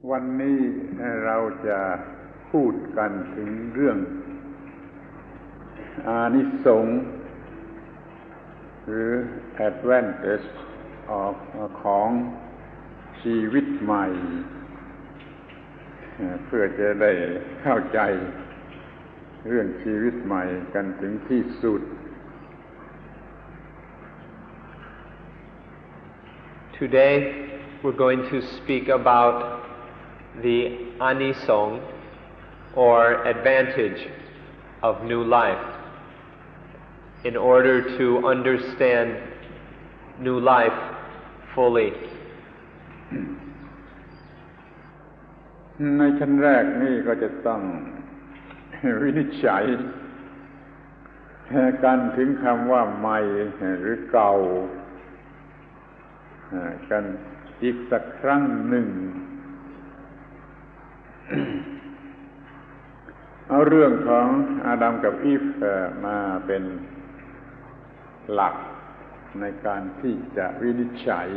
วันนี้เราจะพูดกันถึงเรื่องอานิสงส์หรือ advantageของชีวิตใหม่เพื่อจะได้เข้าใจเรื่องชีวิตใหม่กันถึงที่สุด Today we're going to speak about the anisong or advantage of new life. In order to understand new life fully. ในชั้นแรกนี่ก็จะต้องวินิจฉัยกันถึงคำว่าใหม่หรือเก่ากันอีกสักครั้งหนึ่ง เอาเรื่องของอาดัมกับอีฟมาเป็นหลักในการที่จะวินิจฉัย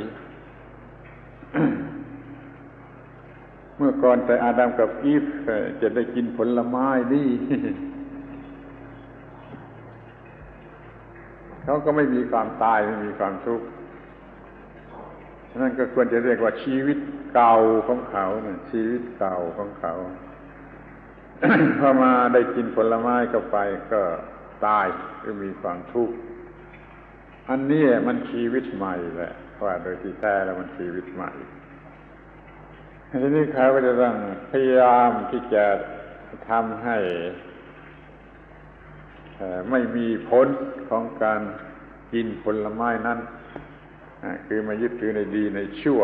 เมื่อก่อนแต่อาดัมกับอีฟจะได้กินผลไม้นี่ เขาก็ไม่มีความตายไม่มีความทุกข์นั่นก็ควรจะเรียกว่าชีวิตเก่าของเขาชีวิตเก่าของเขา พอมาได้กินผลไม้เข้าไปก็ตายหรือมีความทุกข์อันนี้มันชีวิตใหม่แหละว่าโดยที่แท้แล้วมันชีวิตใหม่ทีนี้เขาก็จะต้องพยายามที่จะทำให้ไม่มีผลของการกินผลไม้นั้นคือมายึดถือในดีในชั่ว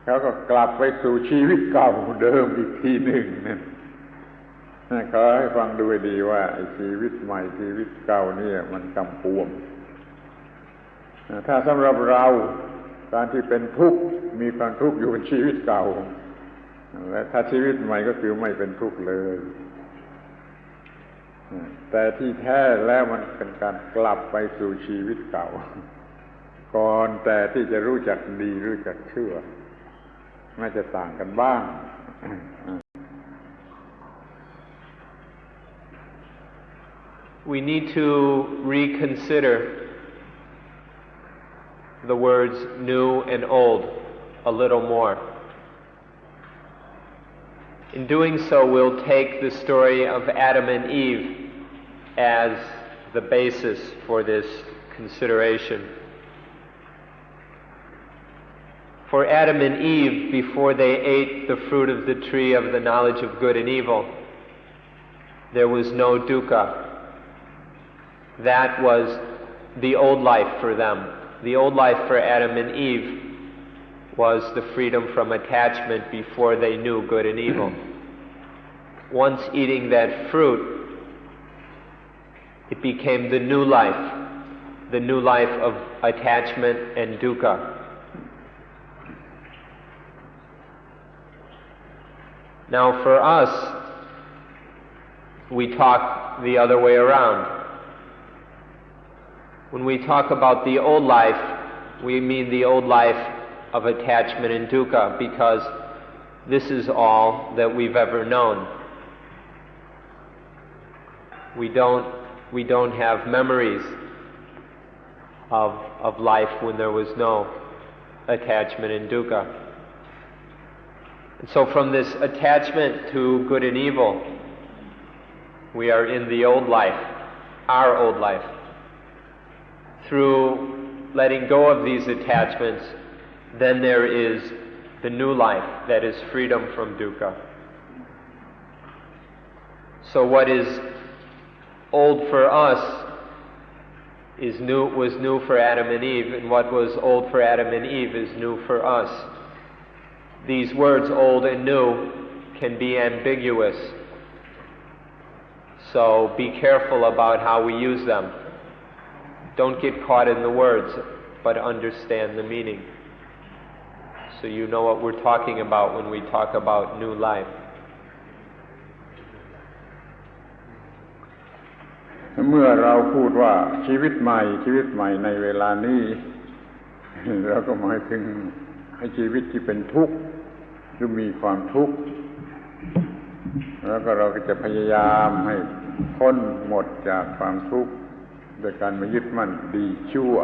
เขาก็กลับไปสู่ชีวิตเก่าเดิมอีกทีหนึ่งนั่นขอให้ฟังดูให้ดีว่าไอ้ชีวิตใหม่ชีวิตเก่านี่มันกำปวมถ้าสำหรับเราการที่เป็นทุกข์มีความทุกข์อยู่เป็นชีวิตเก่าและถ้าชีวิตใหม่ก็คือไม่เป็นทุกข์เลยแต่ที่แท้แล้วมันเป็นการกลับไปสู่ชีวิตเก่าก่อนแต่ที่จะรู้จักดีรู้จักชั่วน่าจะต่างกันบ้าง We need to reconsider the words new and old a little more. In doing so, we'll take the story of Adam and Eve as the basis for this consideration. For Adam and Eve, before they ate the fruit of the tree of the knowledge of good and evil, there was no dukkha. That was the old life for them. The old life for Adam and Eve was the freedom from attachment before they knew good and evil. Once eating that fruit, it became the new life of attachment and dukkha. Now for us, we talk the other way around. When we talk about the old life, we mean the old life of attachment and dukkha, because this is all that we've ever known. We don't have memories of life when there was no attachment and dukkha. And so from this attachment to good and evil, we are in the old life, our old life. Through letting go of these attachments, then there is the new life, that is freedom from dukkha. So what is old for us was new for Adam and Eve, and what was old for Adam and Eve is new for us. These words, old and new, can be ambiguous. So be careful about how we use them. Don't get caught in the words, but understand the meaning. So you know what we're talking about when we talk about new life. เมื่อเราพูดว่าชีวิตใหม่ในเวลานี้เราก็หมายถึง ให้ชีวิตที่เป็นทุกข์หรือมีความทุกข์แล้วก็เราก็จะพยายามให้พ้นหมดจากความทุกข์โดยการไม่ยึดมั่นดีชั่ว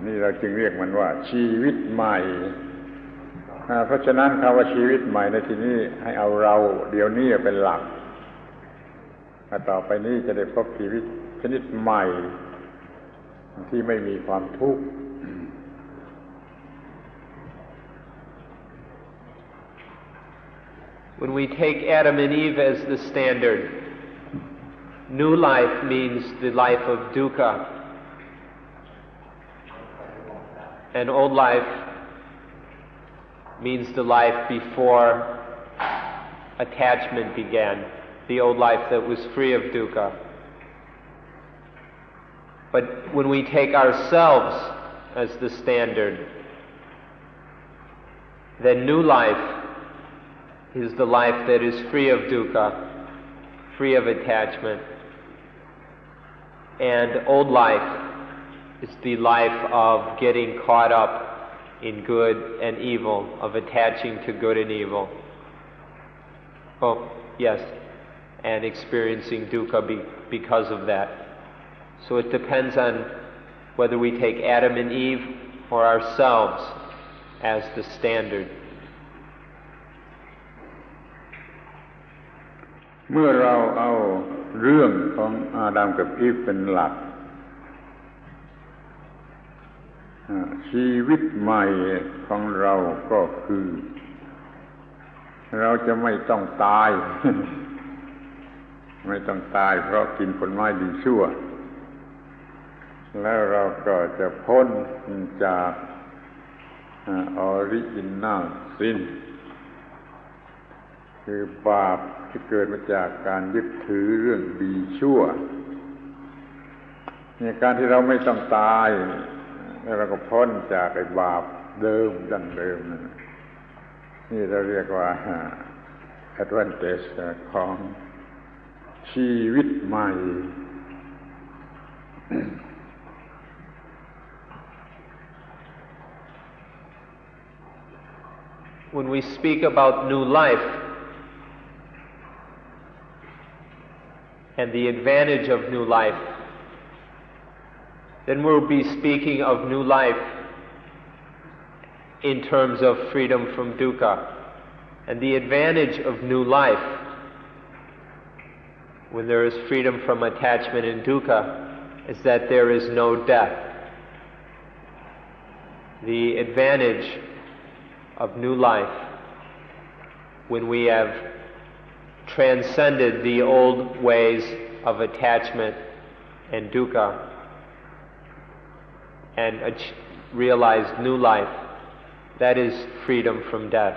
นี่เราจึงเรียกมันว่าชีวิตใหม่เพราะฉะนั้นคำว่าชีวิตใหม่ในที่นี้ให้เอาเราเดี๋ยวนี้เป็นหลักต่อไปนี้จะได้พบชีวิตชนิดใหม่ที่ไม่มีความทุกข์ When we take Adam and Eve as the standard, new life means the life of dukkha, and old life means the life before attachment began, the old life that was free of dukkha. But when we take ourselves as the standard, then new life is the life that is free of dukkha, free of attachment, and old life is the life of getting caught up in good and evil, of attaching to good and evil. Oh, yes, and experiencing dukkha because of that. So it depends on whether we take Adam and Eve or ourselves as the standard. เมื่อเราเอาเรื่องของอาดัมกับอีฟเป็นหลักชีวิตใหม่ของเราก็คือเราจะไม่ต้องตาย ไม่ต้องตายเพราะกินผลไม้ดีชั่วแล้วเราก็จะพ้นจากออริจินัลซินคือบาปที่เกิดมาจากการยึดถือเรื่องดีชั่วในการที่เราไม่ต้องตายแล้วเราก็พ้นจากไอ้บาปเดิมดั้งเดิมนี่เราเรียกว่า advantage ของชีวิตใหม่ When we speak about new life and the advantage of new life, then we'll be speaking of new life in terms of freedom from dukkha. And the advantage of new life, when there is freedom from attachment and dukkha, is that there is no death. The advantage of new life, when we have transcended the old ways of attachment and dukkha and realized new life, that is freedom from death.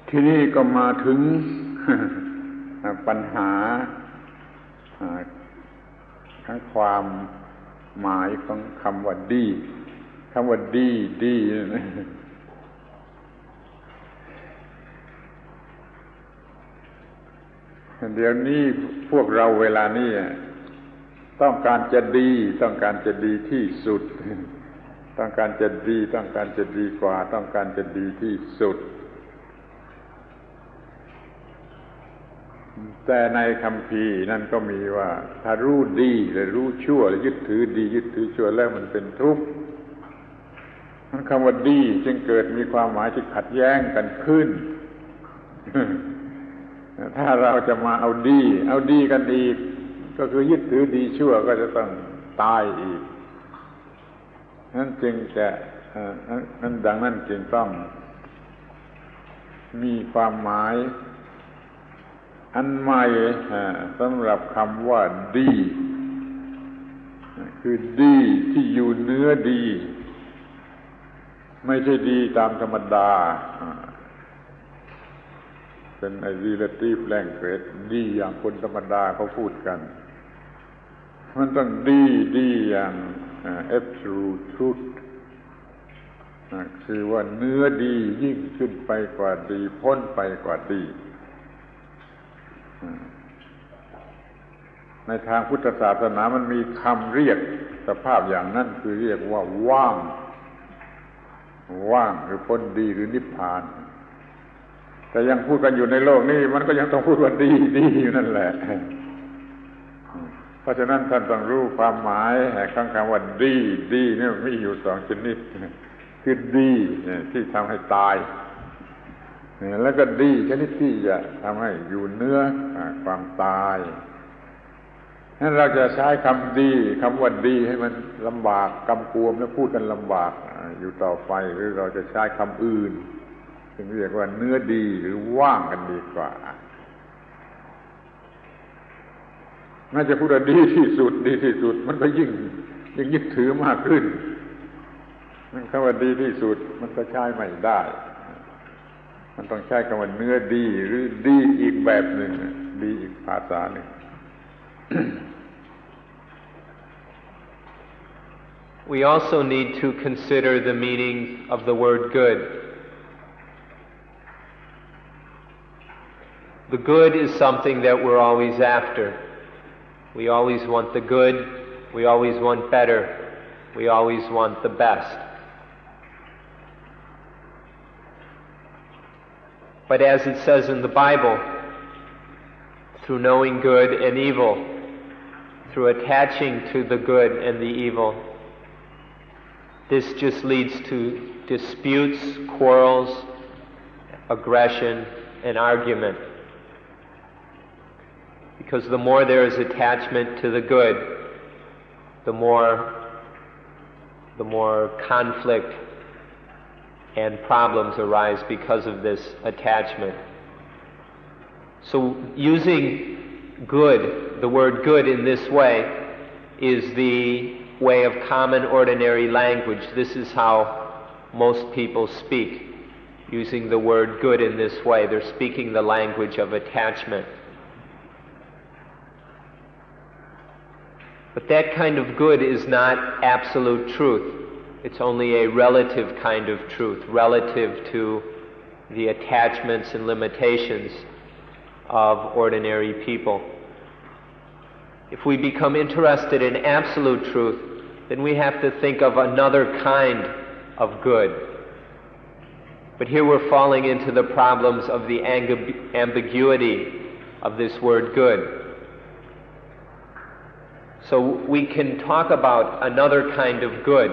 ทีนี้ก็มาถึง ปัญหาทั้งความหมายของคำว่าดีคำว่าดีเดี๋ยวนี้พวกเราเวลานี้ต้องการจะดีต้องการจะดีที่สุดต้องการจะดีต้องการจะดีกว่าต้องการจะดีที่สุดแต่ในคัมภีร์นั่นก็มีว่าถ้ารู้ดีหรือรู้ชั่วหรือยึดถือดียึดถือชั่วแล้วมันเป็นทุกข์นั้นคำว่าดีจึงเกิดมีความหมายที่ขัดแย้งกันขึ้น ถ้าเราจะมาเอาดีกันอีกก็คือยึดถือดีชั่วก็จะต้องตายอีกนั้นจึงจะนั้นดังนั้นจึงต้องมีความหมายอันใหม่สำหรับคำว่าดีคือดีที่อยู่เหนือดีไม่ใช่ดีตามธรรมดาเป็นไอ้ relative language ดีอย่างคนธรรมดาเขาพูดกันมันต้องดีอย่าง absolute truth คือว่าเนื้อดียิ่งขึ้นไปกว่าดีพ้นไปกว่าดีในทางพุทธศาสนามันมีคำเรียก สภาพอย่างนั้นคือเรียกว่าว่างหรือพ้นดีหรือนิพพานแต่ยังพูดกันอยู่ในโลกนี้มันก็ยังต้องพูดว่าดีอยู่นั่นแหละเพราะฉะนั้นท่านต้องรู้ความหมายของคำว่าดีนี่มีอยู่สองชนิดคือดีที่ทำให้ตายแล้วก็ดีชนิดที่จะทำให้อยู่เนื้อความตายนั้นเราจะใช้คำดีคำว่าดีให้มันลำบากกำกวมและพูดกันลำบากอยู่ต่อไปหรือเราจะใช้คำอื่นซึ่งเรียกว่าเนื้อดีหรือว่างกันดีกว่าน่าจะพูดว่าดีที่สุดมันก็ยิ่งยึดถือมากขึ้นนั่นคำว่าดีที่สุดมันก็ใช้ไม่ได้มันต้องใช้คำว่าเนื้อดีหรือดีอีกแบบหนึ่งดีอีกภาษาหนึ่งWe also need to consider the meaning of the word good. The good is something that we're always after. We always want the good, we always want better, we always want the best. But as it says in the Bible, through knowing good and evil, through attaching to the good and the evil, this just leads to disputes, quarrels, aggression, and argument. Because the more there is attachment to the good, the more conflict and problems arise because of this attachment. So using good, the word good in this way, is the way of common ordinary language. This is how most people speak, using the word good in this way. They're speaking the language of attachment. But that kind of good is not absolute truth. It's only a relative kind of truth, relative to the attachments and limitations of ordinary people. If we become interested in absolute truth, then we have to think of another kind of good. But here we're falling into the problems of the ambiguity of this word good. So we can talk about another kind of good,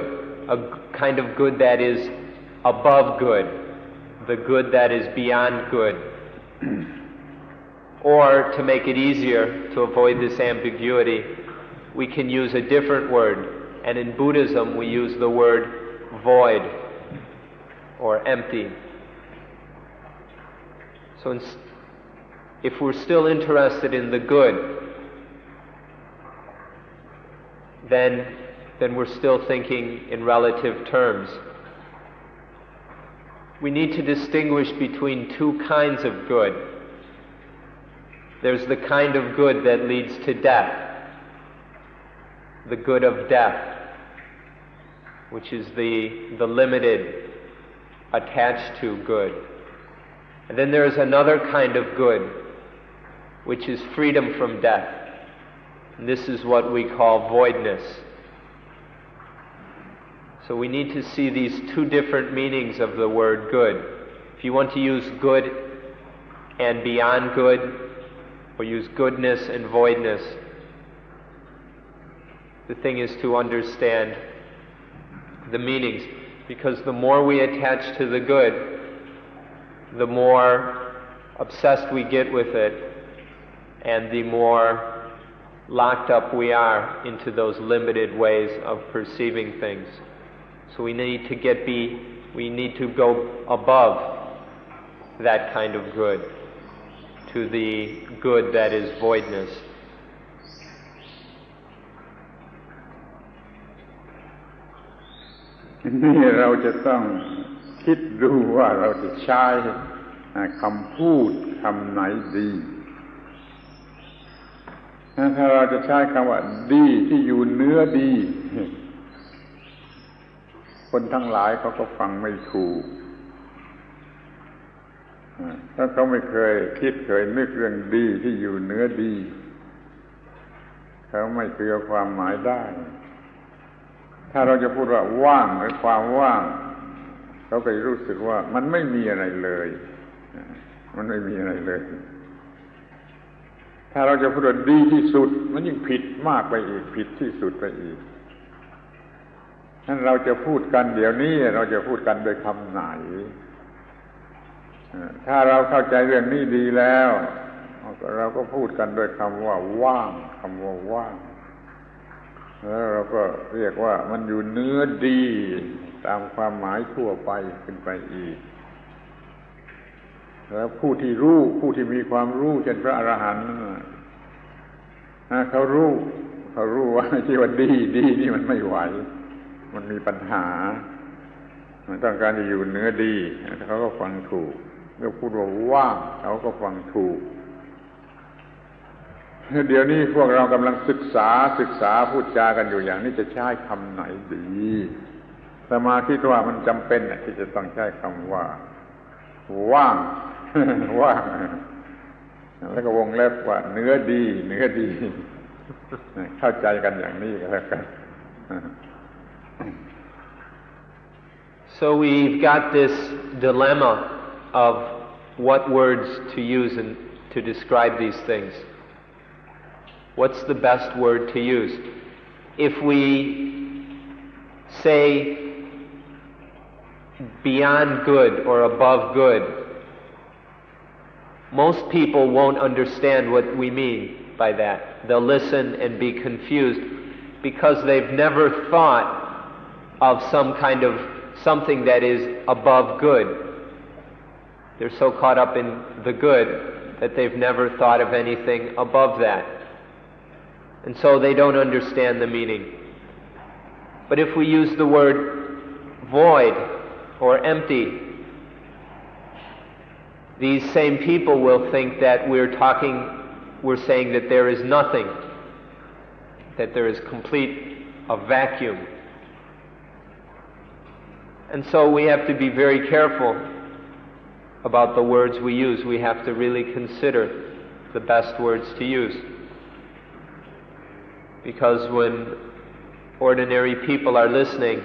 a kind of good that is above good, the good that is beyond good. Or, to make it easier, to avoid this ambiguity, we can use a different word. And in Buddhism, we use the word void or empty. So if we're still interested in the good, then we're still thinking in relative terms. We need to distinguish between two kinds of good. There's the kind of good that leads to death, the good of death, which is the limited, attached to good. And then there's another kind of good, which is freedom from death. And this is what we call voidness. So we need to see these two different meanings of the word good. If you want to use good and beyond good, or use goodness and voidness, the thing is to understand the meanings. Because the more we attach to the good, the more obsessed we get with it, and the more locked up we are into those limited ways of perceiving things. So we need to go above that kind of good, to the good that is voidness. นี่เราจะต้องคิดดูว่าเราจะใช้คำพูดคำไหนดีถ้าเราจะใช้คำว่าดีที่อยู่เนื้อดีคนทั้งหลายเขาก็ฟังไม่ถูกถ้าเขาไม่เคยคิดเคยนึกเรื่องดีที่อยู่เนื้อดีเขาไม่เคยเอาความหมายได้ ถ้าเราจะพูดว่าว่างหรือความว่างเขาก็จะรู้สึกว่ามันไม่มีอะไรเลยมันไม่มีอะไรเลยถ้าเราจะพูดว่าดีที่สุดมันยิ่งผิดมากไปอีกผิดที่สุดไปอีกนั้นเราจะพูดกันเดี๋ยวนี้เราจะพูดกันโดยคำไหนถ้าเราเข้าใจเรื่องนี้ดีแล้วเราก็พูดกันโดยคำว่าว่างคำว่าว่างแล้วเราก็เรียกว่ามันอยู่เนื้อดีตามความหมายทั่วไปขึ้นไปอีกแล้วผู้ที่รู้ผู้ที่มีความรู้เช่นพระอรหันต์เขารู้ว่าที่ว่าดีนี่มันไม่ไหวมันมีปัญหามันต้องการจะอยู่เนื้อดีเขาก็ฟังถูกเมื่อพูดว่าว่างเขาก็ฟังถูกเดี๋ยวนี้พวกเรากำลังศึกษาพูดจากันอยู่อย่างนี้จะใช้คำไหนดีแต่มาคิดว่ามันจำเป็นที่จะต้องใช้คำว่าว่างว่างแล้วก็วงเล็บว่าเนื้อดีเข้าใจกันอย่างนี้ก็แล้วกัน So we've got this dilemma of what words to use and to describe these things. What's the best word to use? If we say beyond good or above good, most people won't understand what we mean by that. They'll listen and be confused because they've never thought of something that is above good. They're so caught up in the good that they've never thought of anything above that. And so they don't understand the meaning. But if we use the word void or empty, these same people will think that we're saying that there is nothing, that there is a vacuum. And so we have to be very careful about the words we use. We have to really consider the best words to use. Because when ordinary people are listening,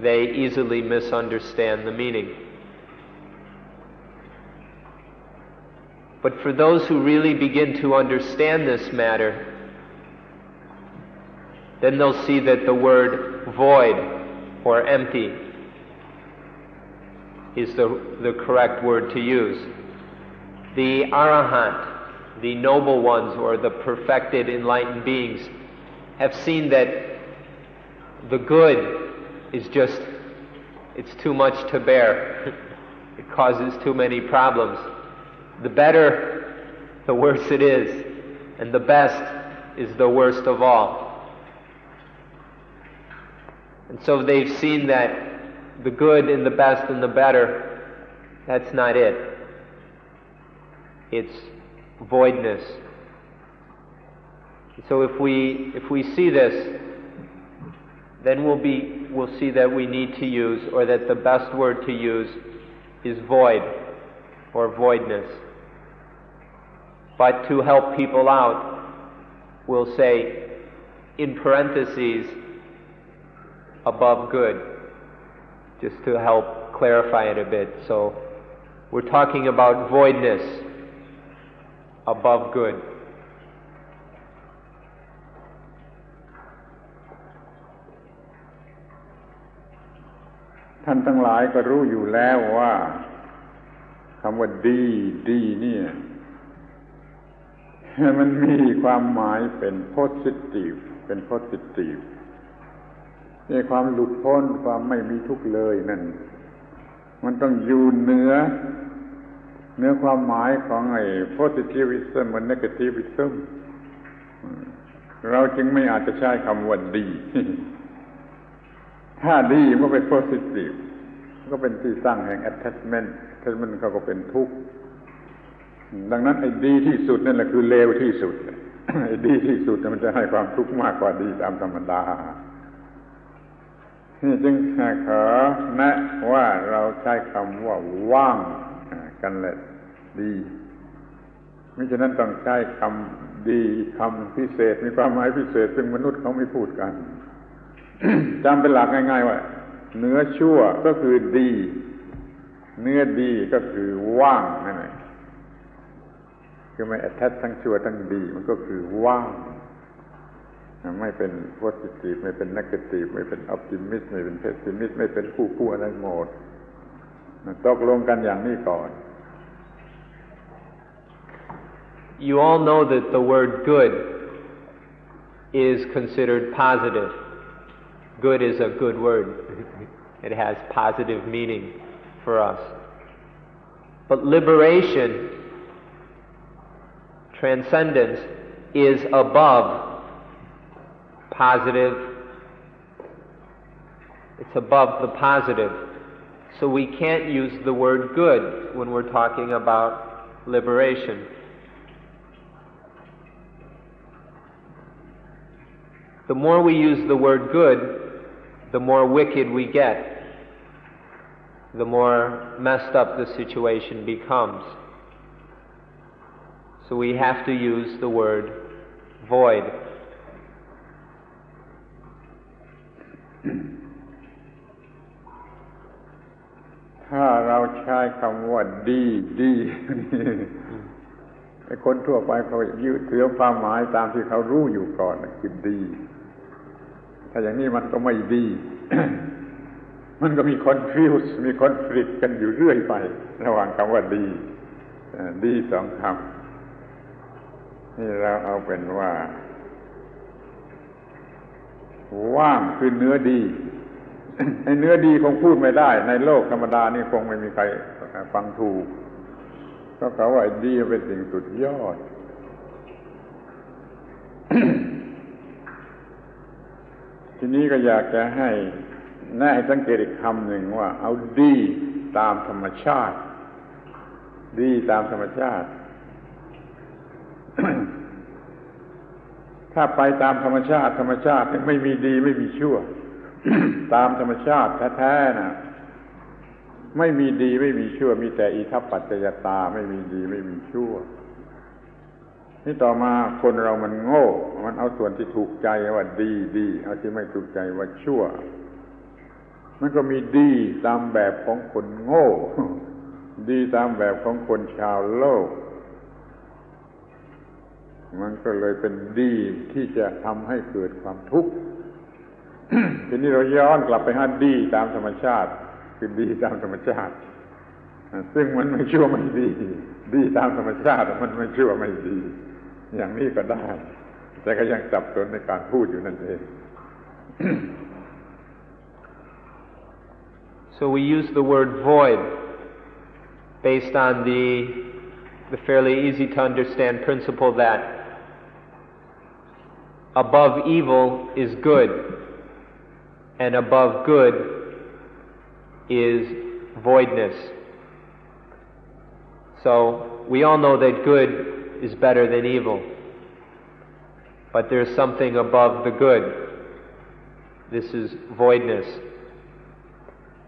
they easily misunderstand the meaning. But for those who really begin to understand this matter, then they'll see that the word void or empty is the correct word to use. The Arahant, the noble ones or the perfected enlightened beings, have seen that the good is it's too much to bear. It causes too many problems. The better, the worse it is, and the best is the worst of all. And so they've seen that the good and the best and the better, that's not it. It's voidness. So if we see this, then we'll see that we need to use, or that the best word to use is void or voidness. But to help people out, we'll say in parentheses above good, just to help clarify it a bit. So we're talking about voidness above good.ท่านทั้งหลายก็รู้อยู่แล้วว่าคำว่าดีเนี่ย มันมีความหมายเป็น positive นี่ความหลุดพ้นความไม่มีทุกข์เลยนั่นมันต้องอยู่เหนือความหมายของไอ้ positivism กับ negativism เราจึงไม่อาจจะใช้คำว่าดี ถ้าดีมันก็เป็น positive ก็เป็นที่ตั้งแห่ง attachment เขาก็เป็นทุกข์ดังนั้นไอ้ดีที่สุดนั่นแหละคือเลวที่สุด ไอ้ดีที่สุดมันจะให้ความทุกข์มากกว่าดีตามธรรมดานี่จึงขอแนะว่าเราใช้คำว่าว่างกันแหละดีมิฉะนั้นต้องใช้คำดีคำพิเศษมีความหมายพิเศษซึ่งมนุษย์เขาไม่พูดกัน จำเป็นหลักง่ายๆว่าเนื้อชั่วก็คือดีเนื้อดีก็คือว่างนั่นเองคือไม่ attach ทั้งชั่วทั้งดีมันก็คือว่างไม่เป็น positive ไม่เป็น negative ไม่เป็น optimist ไม่เป็น pessimist ไม่เป็นคู่อะไรหมดตกลงกันอย่างนี้ก่อน You all know that the word good is considered positive. Good is a good word. It has positive meaning for us. But liberation, transcendence, is above positive. It's above the positive. So we can't use the word good when we're talking about liberation. The more we use the word good, the more wicked we get, the more messed up the situation becomes. So we have to use the word void. ถ้าเราใช้คำว่าดีไอ้คนทั่วไปเขายึดถือความหมายตามที่เขารู้อยู่ก่อนคือดีถ้าอย่างนี้มันก็ไม่ดี มันก็มีconfuse มี conflict กันอยู่เรื่อยไประหว่างคำว่าดีสองคำนี่เราเอาเป็นว่าว่างคือเนื้อดีไอ้เนื้อดีคงพูดไม่ได้ในโลกธรรมดานี่คงไม่มีใครฟังถูกก็เขาว่าดีเป็นสิ่งสุดยอด ทีนี้ก็อยากจะให้แน่สังเกตอีกคำหนึ่งว่าเอาดีตามธรรมชาติดีตามธรรมชาติ ถ้าไปตามธรรมชาติไม่มีดีไม่มีชั่ว ตามธรรมชาติแท้ๆนะไม่มีดีไม่มีชั่วมีแต่อิทัปปัจจยตาไม่มีดีไม่มีชั่วนี่ต่อมาคนเรามันโง่มันเอาส่วนที่ถูกใจว่าดีเอาที่ไม่ถูกใจว่าชั่วมันก็มีดีตามแบบของคนโง่ดีตามแบบของคนชาวโลกมันก็เลยเป็นดีที่จะทำให้เกิดความทุกข์ ทีนี้เราย้อนกลับไปหาดีตามธรรมชาติคือดีตามธรรมชาติซึ่งมันไม่ชั่วไม่ดีตามธรรมชาติมันไม่ชั่วไม่ดีอย่างนี้ก็ได้แต่ก็ยังสับสนในการพูดอยู่นั่นเอง So we use the word void based on the fairly easy to understand principle that above evil is good and above good is voidness. So we all know that good is better than evil, but there's something above the good. This is voidness.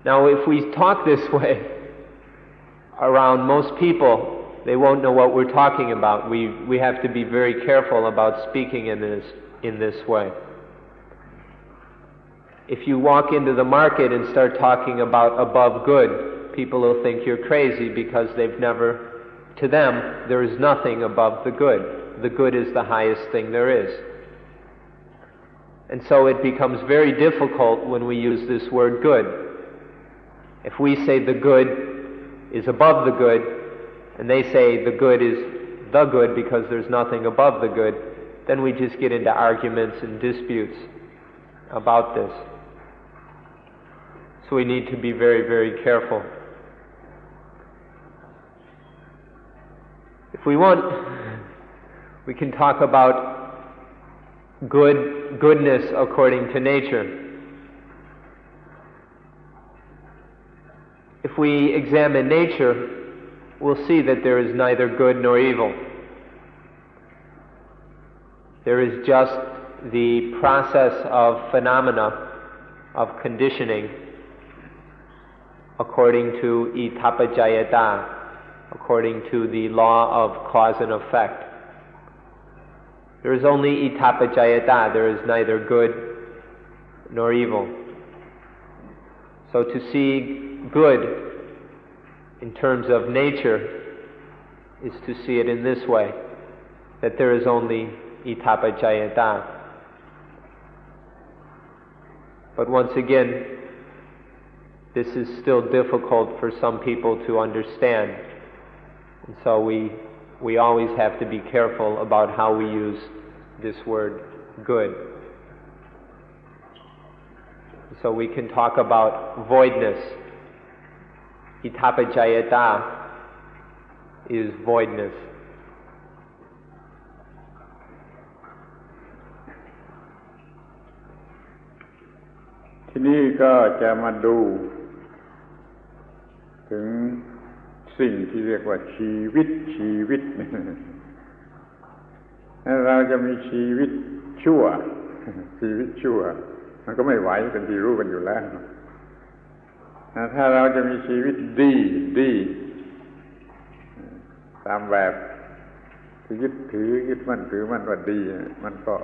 Now if we talk this way around most people, they won't know what we're talking about. We have to be very careful about speaking in this way. If you walk into the market and start talking about above good, people will think you're crazy because to them, there is nothing above the good. The good is the highest thing there is. And so it becomes very difficult when we use this word good. If we say the good is above the good, and they say the good is the good because there's nothing above the good, then we just get into arguments and disputes about this. So we need to be very, very careful. If we want, we can talk about goodness according to nature. If we examine nature, we'll see that there is neither good nor evil. There is just the process of phenomena, of conditioning, according to itapajayata, according to the law of cause and effect. There is only itapajayata, there is neither good nor evil. So to see good in terms of nature is to see it in this way, that there is only itapajayata. But once again, this is still difficult for some people to understand. And so we always have to be careful about how we use this word good. So we can talk about voidness. Itapajayata is voidness. ทีนี้ก็จะมาดูถึงสิ่งที่เรียกว่าชีวิตเราจะมีชีวิตชั่วชีวิตชั่วมันก็ไม่ไหวเป็นที่รู้กันอยู่แล้วถ้าเราจะมีชีวิตดีตามแบบที่ยึดมั่นถือมั่นว่าดีมันก็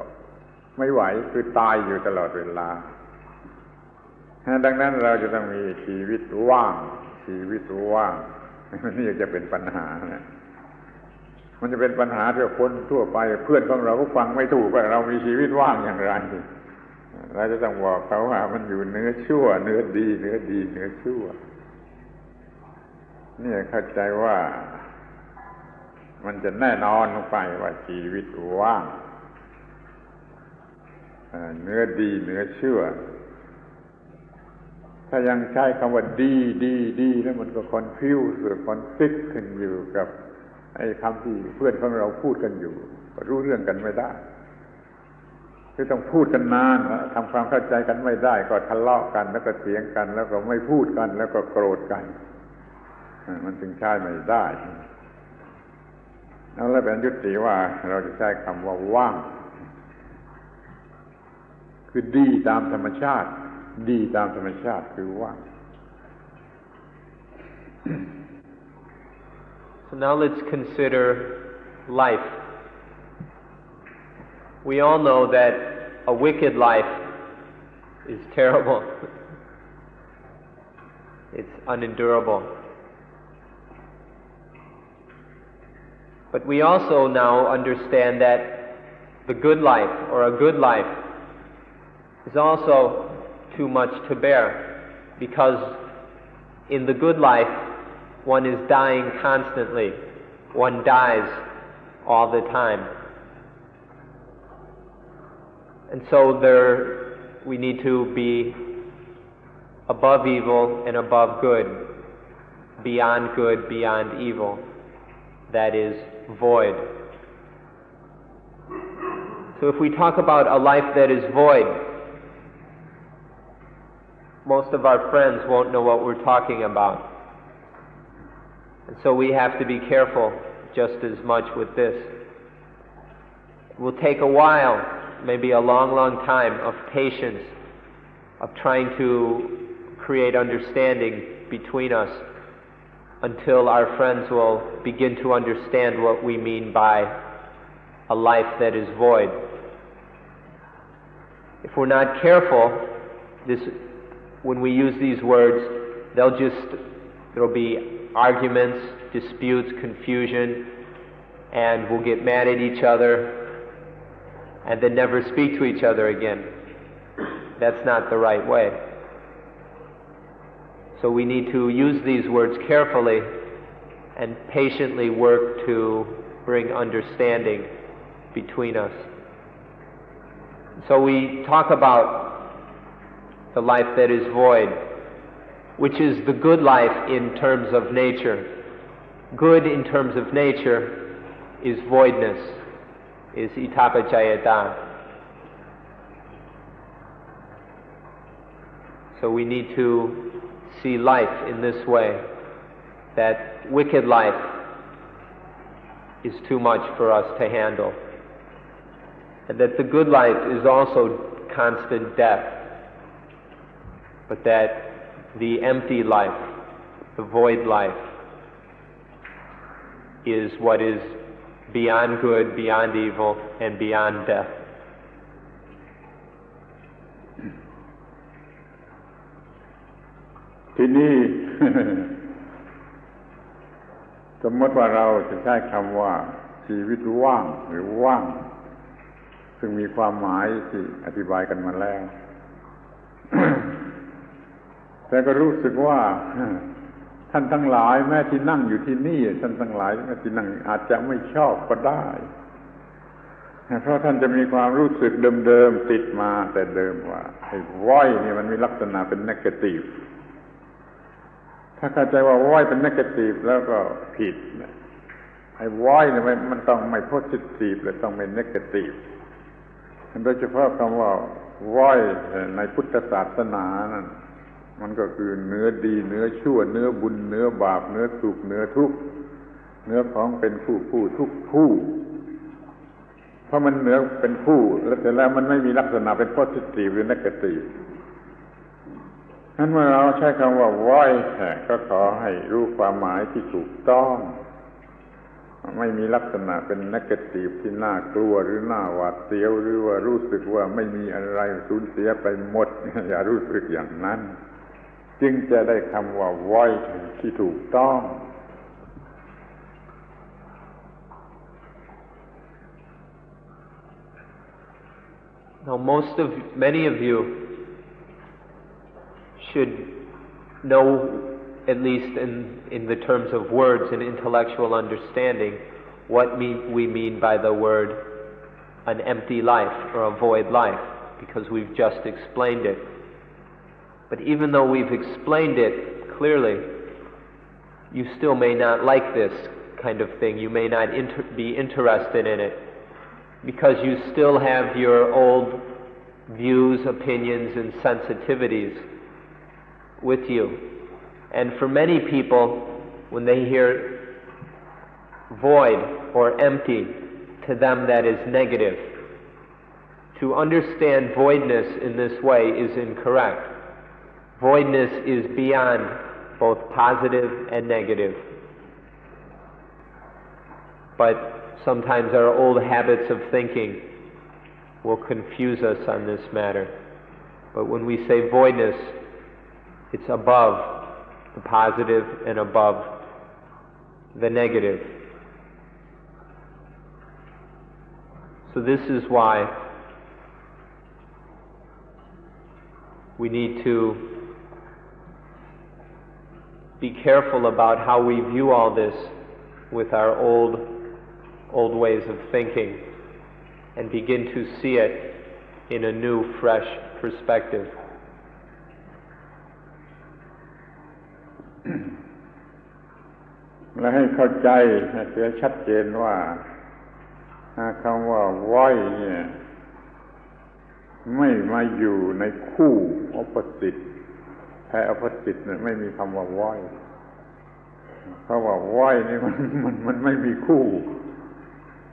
ไม่ไหวคือตายอยู่ตลอดเวลาดังนั้นเราจะต้องมีชีวิตว่างนี่จะเป็นปัญหานะมันจะเป็นปัญหาที่คนทั่วไปเพื่อนของเราก็ฟังไม่ถูกว่าเรามีชีวิตว่างอย่างไรเราจะต้องบอกเขาว่ามันอยู่เนื้อชั่วเนื้อดีเนื้อชั่วนี่เข้าใจว่ามันจะแน่นอนลงไปว่าชีวิตว่างเนื้อดีเนื้อชั่วถ้ายังใช้คำว่าดีแล้วมันก็คอนฟิวส์คอนฟลิกต์ขึ้นอยู่กับไอ้คำที่เพื่อนของเราพูดกันอยู่ก็รู้เรื่องกันไม่ได้คือต้องพูดกันนานทำความเข้าใจกันไม่ได้ก็ทะเลาะกันแล้วก็เถียงกันแล้วก็ไม่พูดกันแล้วก็โกรธกันมันจึงใช้ไม่ได้แล้วเป็นยุติว่าเราจะใช้คำว่าว่างคือดีตามธรรมชาติคือว่าง So now let's consider life. We all know that a wicked life is terrible. It's unendurable. But we also now understand that the good life, or a good life, is also too much to bear, because in the good life one is dying constantly. One dies all the time. And so we need to be above evil and above good, beyond evil. That is void. So if we talk about a life that is void, most of our friends won't know what we're talking about. And so we have to be careful just as much with this. It will take a while, maybe a long time of patience, of trying to create understanding between us until our friends will begin to understand what we mean by a life that is void. If we're not careful, when we use these words, there'll be arguments, disputes, confusion, and we'll get mad at each other and then never speak to each other again. That's not the right way. So we need to use these words carefully and patiently work to bring understanding between us. So we talk about the life that is void, which is the good life in terms of nature. Good in terms of nature is voidness, is itapajayata. So we need to see life in this way, that wicked life is too much for us to handle, and that the good life is also constant death, but that the empty life, the void life, is what is beyond good, beyond evil, and beyond death. ทีนี้ สมมติว่าเราจะใช้คำว่าชีวิตว่างหรือว่างซึ่งมีความหมายที่อธิบายกันมาแล้ว แต่ก็รู้สึกว่าท่านทั้งหลายแม้ที่นั่งอยู่ที่นี่ท่านทั้งหลายแม้ที่นั่งอาจจะไม่ชอบก็ได้เพราะท่านจะมีความรู้สึกเดิมๆติดมาแต่เดิมว่าไอ้ว้อยนี่มันมีลักษณะเป็นเนกาทีฟถ้าเข้าใจว่าว้อยเป็นเนกาทีฟแล้วก็ผิดไอ้ว้อยนี่มันต้องไม่โพสิทีฟเลยต้องเป็นเนกาทีฟโดยเฉพาะคำว่าว้อยในพุทธศาสนานั่นมันก็คือเนื้อดีเนื้อชั่วเนื้อบุญเนื้อบาปเนื้อสุขเนื้อทุกข์เนื้อของเป็นผู้ทุกผู้เพราะมันเนื้อเป็นผู้แล้วมันไม่มีลักษณะเป็น positive หรือ negative งั้นเมื่อเราใช้คำว่า void ก็ขอให้รู้ความหมายที่ถูกต้องไม่มีลักษณะเป็น negative ที่น่ากลัวหรือน่าหวาดเสียวหรือว่ารู้สึกว่าไม่มีอะไรสูญเสียไปหมด อย่ารู้สึกอย่างนั้นจึงจะได้คำว่า void ที่ถูกต้อง Now, many of you should know, at least in the terms of words and intellectual understanding, what we mean by the word an empty life or a void life, because we've just explained it. But even though we've explained it clearly, you still may not like this kind of thing. You may not be interested in it, because you still have your old views, opinions, and sensitivities with you. And for many people, when they hear void or empty, to them that is negative. To understand voidness in this way is incorrect. Voidness is beyond both positive and negative. But sometimes our old habits of thinking will confuse us on this matter. But when we say voidness, it's above the positive and above the negative. So this is why we need to be careful about how we view all this with our old ways of thinking and begin to see it in a new, fresh perspective. และให้เข้าใจให้เสียชัดเจนว่าคำว่าว้อยเนี่ยไม่มาอยู่ในคู่ opposite แท้ opposite เนี่ยไม่มีคำว่าว้อยเพราะว่าว้อยนี่มันไม่มีคู่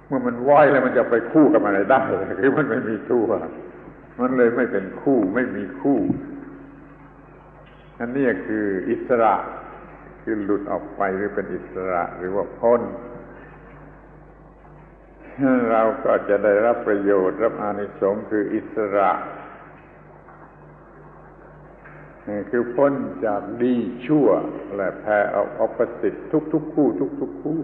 เมื่อมันว้อยแล้วมันจะไปคู่กับอะไรได้คือมันไม่มีตัวมันเลยไม่เป็นคู่ไม่มีคู่อันนี้คืออิสระคือหลุดออกไปหรือเป็นอิสระหรือว่าพ้นเราก็จะได้รับประโยชน์รับอานิสงส์คืออิสระคือพ้นจากดีชั่วและแพ้เอาoppositeทุกคู่ทุกคู่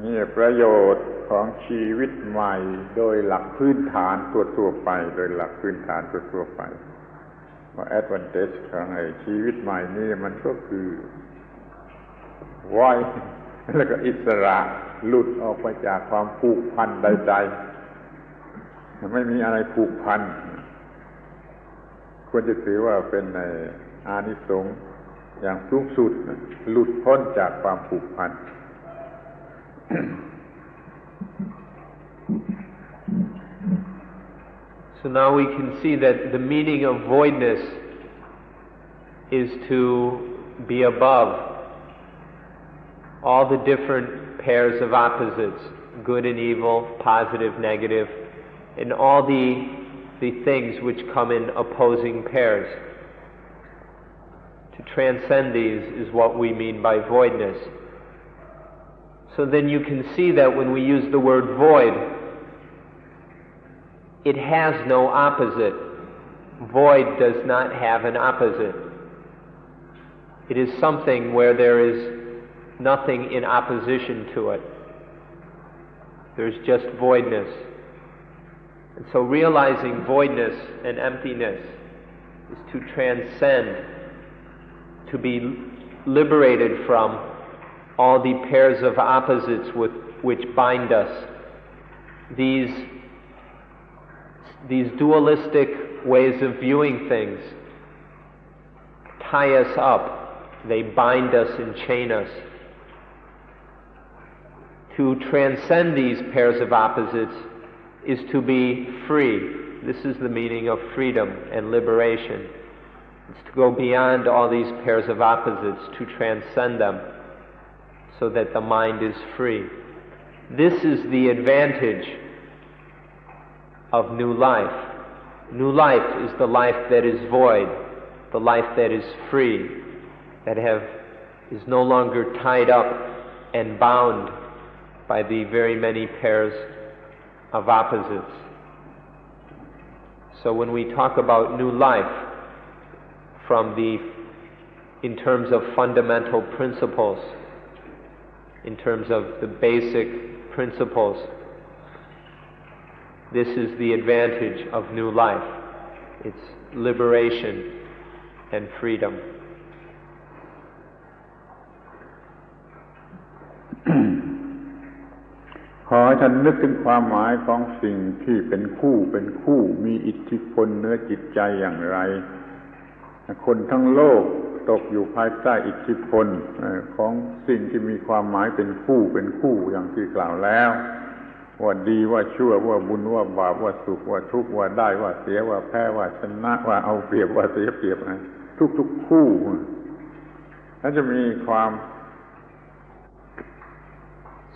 นี่ประโยชน์ของชีวิตใหม่โดยหลักพื้นฐานทั่วไปโดยหลักพื้นฐานทั่วไปว่า advantage ของไอ้ชีวิตใหม่นี่มันก็คือไว้แล้วก็อิสระหลุดออกไปจากความผูกพันใดๆไม่มีอะไรผูกพันควรจะถือว่าเป็นในอานิสงส์อย่างสูงสุดหลุดพ้นจากความผูกพัน So now we can see that the meaning of voidness is to be above all the different pairs of opposites, good and evil, positive, negative, and all the things which come in opposing pairs. To transcend these is what we mean by voidness. So then you can see that when we use the word void, it has no opposite. Void does not have an opposite. It is something where there is nothing in opposition to it. There's just voidness. And so realizing voidness and emptiness is to transcend, to be liberated from all the pairs of opposites which bind us. These dualistic ways of viewing things tie us up. They bind us and chain us. To transcend these pairs of opposites is to be free. This is the meaning of freedom and liberation. It's to go beyond all these pairs of opposites, to transcend them so that the mind is free. This is the advantage of new life. New life is the life that is void, the life that is free, that is no longer tied up and bound by the very many pairs of opposites. So when we talk about new life in terms of fundamental principles, in terms of the basic principles, this is the advantage of new life. It's liberation and freedom. ขอให้ท่านนึกถึงความหมายของสิ่งที่เป็นคู่มีอิทธิพลเหนือจิตใจอย่างไรคนทั้งโลกตกอยู่ภายใต้อิทธิพลของสิ่งที่มีความหมายเป็นคู่อย่างที่กล่าวแล้วว่าดีว่าชั่วว่าบุญว่าบาปว่าสุขว่าทุกข์ว่าได้ว่าเสียว่าแพ้ว่าชนะว่าเอาเปรียบว่าเสียเปรียบทุกคู่แล้วจะมีความ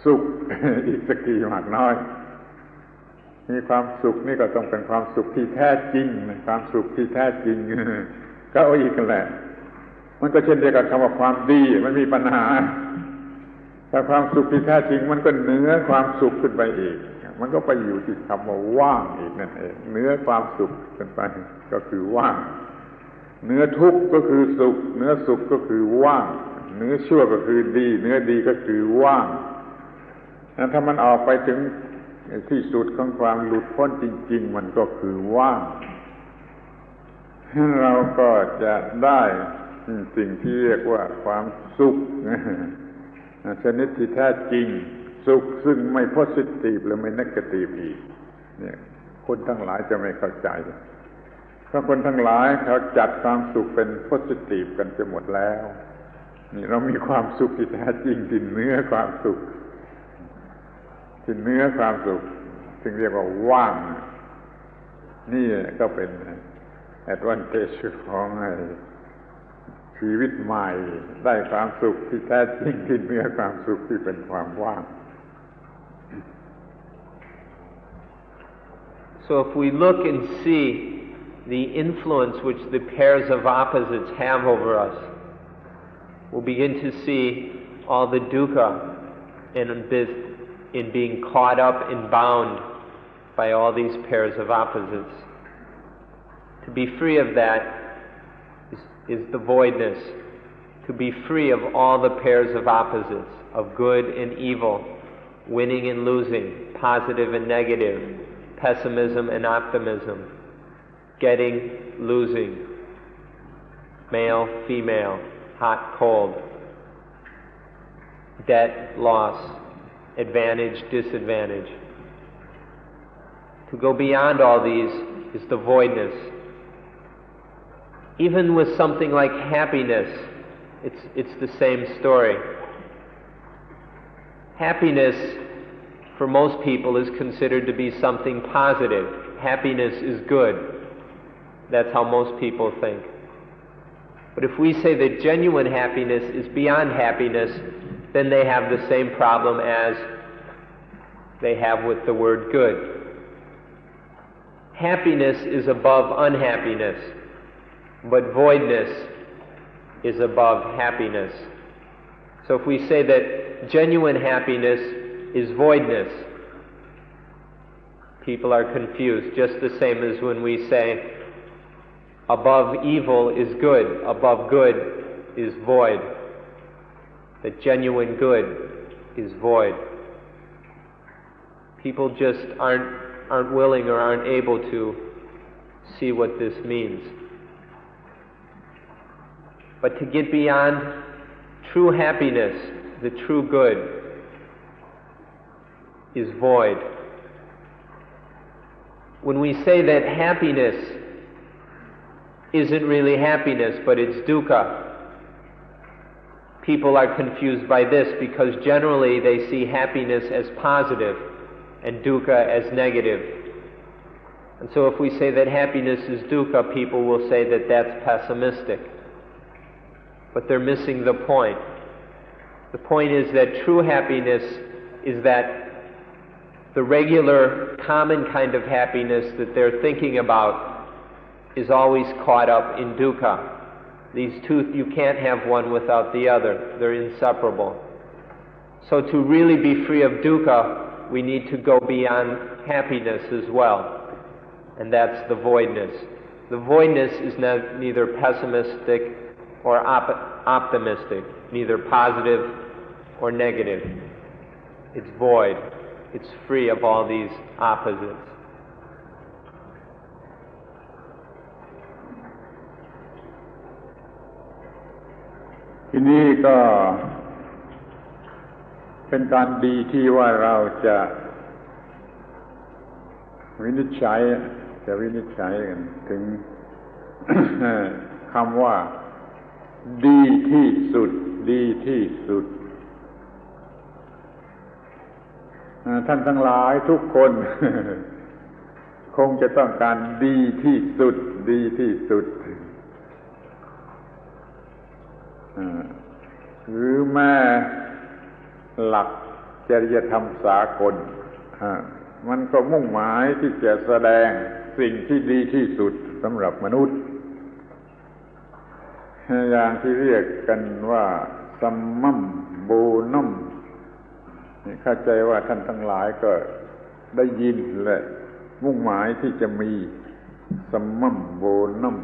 สุขอีกสักกี่มากน้อยมีความสุขนี่ก็ต้องเป็นความสุขที่แท้จริงความสุขที่แท้จริงก็เอาอีกกันแหละมันก็เช่นเดียวกับคำว่าความดีมันมีปัญหาแต่ความสุขที่แท้จริงมันก็เหนือความสุขขึ้นไปอีกมันก็ไปอยู่ที่คำว่าว่างอีกนั่นเองเหนือความสุขขึ้นไปก็คือว่างเหนือทุกข์ก็คือสุขเหนือสุขก็คือว่างเหนือชั่วก็คือดีเหนือดีก็คือว่างถ้ามันออกไปถึงที่สุดของความหลุดพ้นจริงๆมันก็คือว่างเราก็จะได้สิ่งที่เรียกว่าความสุขชนิดที่แท้จริงสุขซึ่งไม่ positive และไม่ negative อีกเนี่ยคนทั้งหลายจะไม่เข้าใจเพราะคนทั้งหลายเขาจัดความสุขเป็น positive กันจะหมดแล้วนี่เรามีความสุขที่แท้จริงที่เหนือความสุขที่เหนือความสุขซึ่งเรียกว่าว่างนี่ก็เป็น advantage ของชีวิตใหม่ได้ความสุขที่แท้จริงที่เหนือความสุขที่เป็นความว่าง So if we look and see the influence which the pairs of opposites have over us, we'll begin to see all the dukkha in being caught up and bound by all these pairs of opposites. To be free of that is the voidness. To be free of all the pairs of opposites, of good and evil, winning and losing, positive and negative, pessimism and optimism, getting, losing, male, female, hot, cold, debt, loss, advantage, disadvantage. To go beyond all these is the voidness. Even with something like happiness, it's the same story. Happiness, for most people, is considered to be something positive. Happiness is good. That's how most people think. But if we say that genuine happiness is beyond happiness, then they have the same problem as they have with the word good. Happiness is above unhappiness, but voidness is above happiness. So if we say that genuine happiness is voidness, people are confused, just the same as when we say above evil is good. Above good is void, that genuine good is void. People just aren't willing or aren't able to see what this means. But to get beyond true happiness, the true good, is void. When we say that happiness isn't really happiness, but it's dukkha, people are confused by this because generally they see happiness as positive and dukkha as negative. And so if we say that happiness is dukkha, people will say that that's pessimistic. But they're missing the point. The point is that true happiness is that the regular, common kind of happiness that they're thinking about is always caught up in dukkha. These two, you can't have one without the other. They're inseparable. So to really be free of dukkha, we need to go beyond happiness as well. And that's the voidness. The voidness is neither pessimistic or optimistic, neither positive or negative. It's void. It's free of all these opposites.ทีนี้ก็เป็นการดีที่ว่าเราจะวินิจฉัยกันถึง คำว่าดีที่สุดดีที่สุดท่านทั้งหลายทุกคน คงจะต้องการดีที่สุดดีที่สุดหรือแม้หลักจริยธรรมสากลมันก็มุ่งหมายที่จะแสดงสิ่งที่ดีที่สุดสำหรับมนุษย์อย่างที่เรียกกันว่าสัมมัมโบนัมเข้าใจว่าท่านทั้งหลายก็ได้ยินและมุ่งหมายที่จะมีสัมมัมโบนัม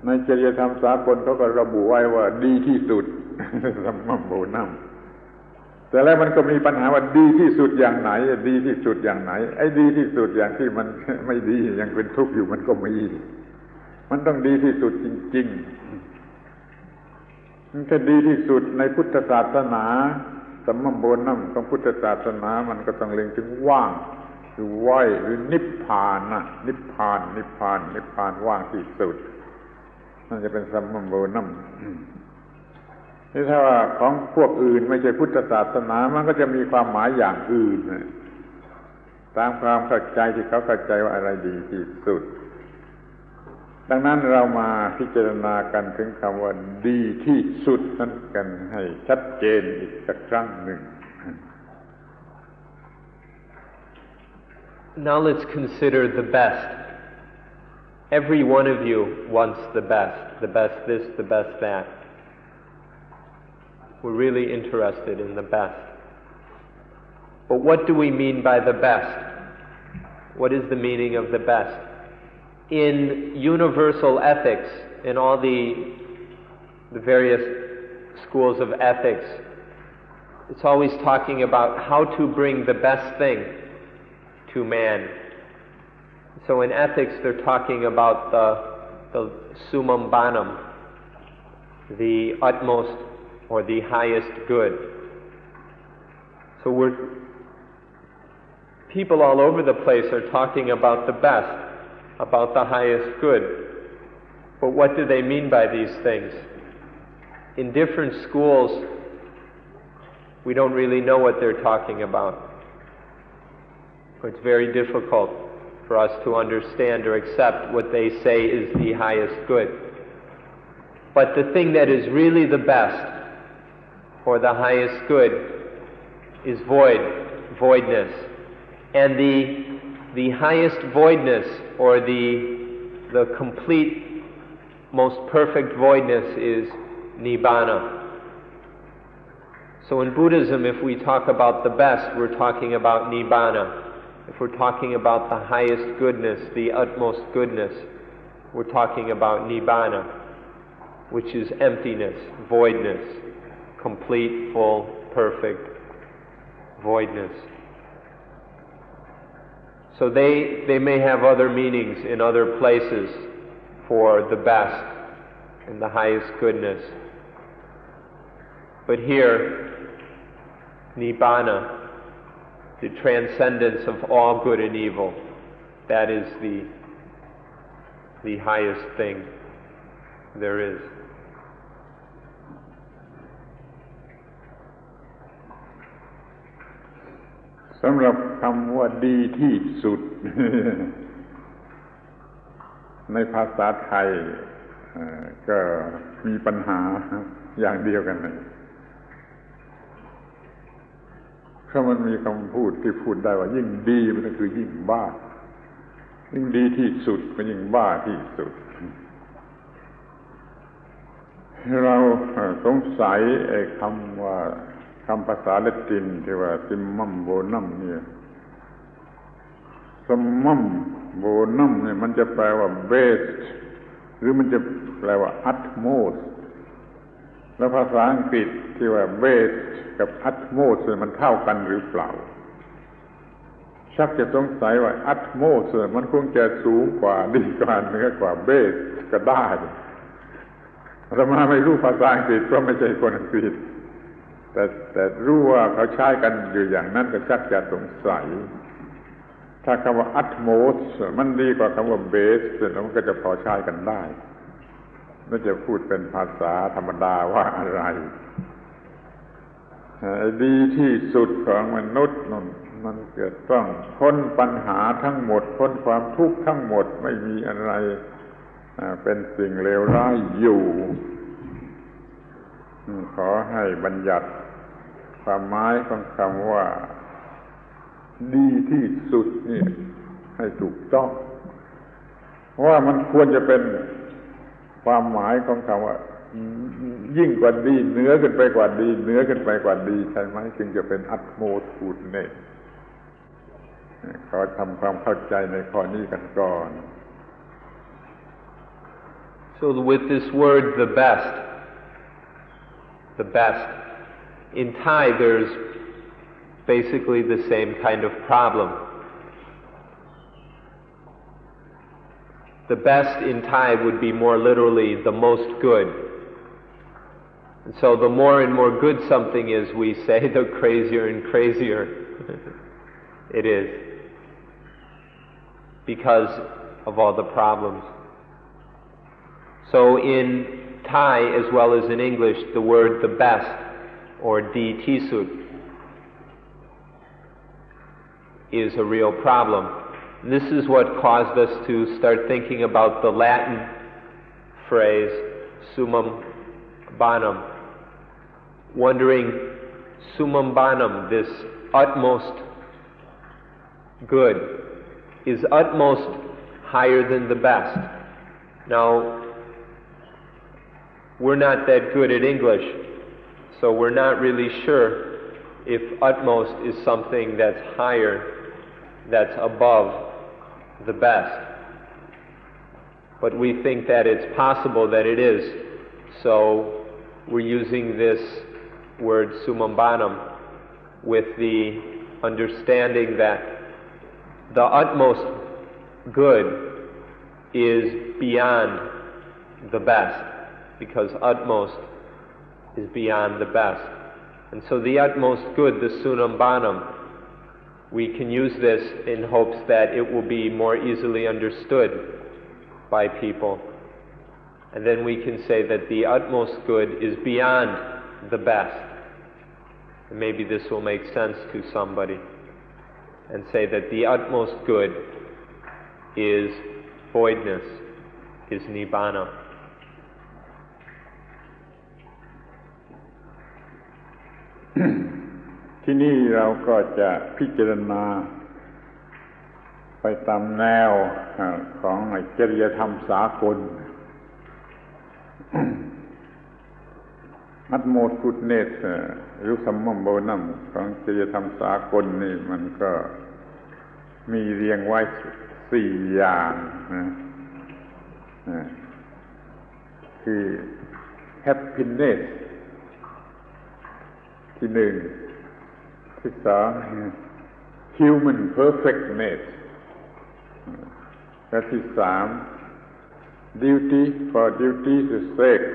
ในจริยธรรมสากลเขาก็ระบุไว้ว่าดีที่สุด สัมมัมโบนัมแต่แล้วมันก็มีปัญหาว่าดีที่สุดอย่างไหนดีที่สุดอย่างไหนไอ้ดีที่สุดอย่างที่มัน ไม่ดียังเป็นทุกข์อยู่มันก็มีมันต้องดีที่สุดจริงๆมันจะดีที่สุดในพุทธศาสนาสัมมัมโบนัมของพุทธศาสนามันก็ต้องเล็งถึงว่างหรือว่ายหรือนิพพานนะนิพพานว่างที่สุดนั่นจะเป็นสัมมัมโบนัมนี่ถ้าว่าของพวกอื่นไม่ใช่พุทธศาสนามันก็จะมีความหมายอย่างอื่นตามความเข้าใจที่เขาเข้าใจว่าอะไรดีที่สุดดังนั้นเรามาพิจารณากันถึงคำว่าดีที่สุดนั้นกันให้ชัดเจนอีกสักครั้งหนึ่ง Now let's consider the best. Every one of you wants the best this, the best that. We're really interested in the best. But what do we mean by the best? What is the meaning of the best? In universal ethics, in all the various schools of ethics, it's always talking about how to bring the best thing to man. So in ethics, they're talking about the summum bonum, the utmost or the highest good. So people all over the place are talking about the best, about the highest good. But what do they mean by these things? In different schools, we don't really know what they're talking about. It's very difficult for us to understand or accept what they say is the highest good. But the thing that is really the best, or the highest good, is voidness. And the highest voidness, or the complete, most perfect voidness is Nibbana. So in Buddhism, if we talk about the best, we're talking about Nibbana. If we're talking about the highest goodness, the utmost goodness, we're talking about Nibbana. which is emptiness, voidness, complete, full, perfect voidness. So they may have other meanings in other places for the best and the highest goodness. But here, Nibbana, the transcendence of all good and evil, that is the highest thing there is.สำหรับคำว่าดีที่สุด ในภาษาไทยก็มีปัญหาอย่างเดียวกันเลยเพราะมันมีคำพูดที่พูดได้ว่ายิ่งดีมันก็คือยิ่งบ้ายิ่งดีที่สุดก็ยิ่งบ้าที่สุดเราสงสัยไอ้คำว่าคำภาษาละตินที่ว่าซิมมัมโบนัมเนี่ยซัมมัมโบนัมเนี่ยมันจะแปลว่า best หรือมันจะแปลว่า utmost แล้วภาษาอังกฤษที่ว่า best กับ utmost มันเท่ากันหรือเปล่าชักจะสงสัยว่า utmost มันคงจะสูงกว่าดีกว่าเหนือกว่า best ก็ได้อาตมาไม่รู้ภาษาอังกฤษเพราะไม่ใช่คนอังกฤษแต่รู้ว่าเขาใช้กันอยู่อย่างนั้นก็ชักจะสงสัยถ้าคำว่า utmost มันดีกว่าคำว่า best แล้วมันก็จะพอใช้กันได้ไม่จะพูดเป็นภาษาธรรมดาว่าอะไรดีที่สุดของมนุษย์มันจะต้องพ้นปัญหาทั้งหมดพ้นความทุกข์ทั้งหมดไม่มีอะไรเป็นสิ่งเลวร้ายอยู่ขอให้บัญญัติความหมายของคำว่าดีที่สุดนี่ให้ถูกต้องว่ามันควรจะเป็นความหมายของคำว่ายิ่งกว่าดีเหนือขึ้นไปกว่าดีเหนือขึ้นไปกว่าดีใช่ไหมจึงจะเป็นอัตโมทูตเนขอทำความเข้าใจในข้อนี้กันก่อน So with this word, the best, in Thai there's basically the same kind of problem. The best in Thai would be more literally the most good. And so the more and more good something is, we say, the crazier and crazier it is, because of all the problems. So in Thai as well as in English, the word the best, or di tisut, is a real problem. This is what caused us to start thinking about the Latin phrase summum bonum, wondering, summum bonum, this utmost good, is utmost higher than the best? Now, we're not that good at English, so we're not really sure if utmost is something that's higher, that's above the best. But we think that it's possible that it is, so we're using this word summum bonum with the understanding that the utmost good is beyond the best, because utmost is beyond the best. And so the utmost good, the summum bonum, we can use this in hopes that it will be more easily understood by people. And then we can say that the utmost good is beyond the best. And maybe this will make sense to somebody. And say that the utmost good is voidness, is nibbana. ที่นี่เราก็จะพิจารณาไปตามแนวของจริยธรรมสากล อัตโมกุตเนสหรือสัมมัมโบนัมของจริยธรรมสากลนี่มันก็มีเรียงไว้4 อย่างนะ คือ happiness ที่หนึ่งที่สอง human perfectness และที่สาม duty for duty's sake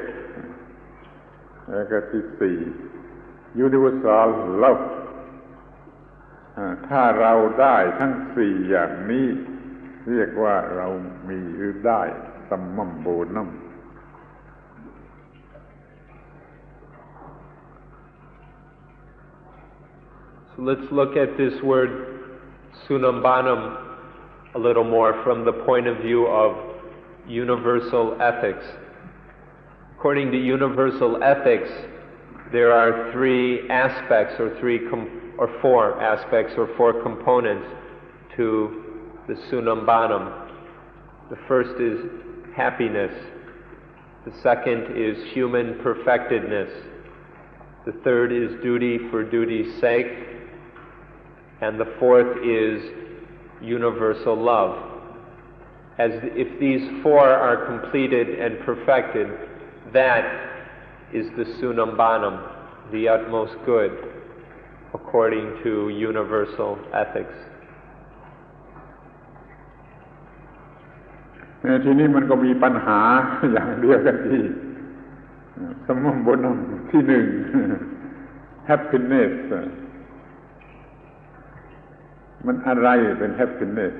แล้วก็ที่สี่ universal love ถ้าเราได้ทั้งสี่อย่างนี้เรียกว่าเรามีหรือได้สัมมัมโบนัม So let's look at this word sunambanam a little more from the point of view of universal ethics. According to universal ethics, there are three aspects or four aspects or four components to the sunambanam. The first is happiness. The second is human perfectedness. The third is duty for duty's sake. And the fourth is universal love. As if these four are completed and perfected, that is the sunambanam, the utmost good, according to universal ethics. ทีนี้มันก็มีปัญหาอย่างเดียวกันที่สัมมัมโบนัมที่หนึ่ง happiness มันอะไรเป็น happiness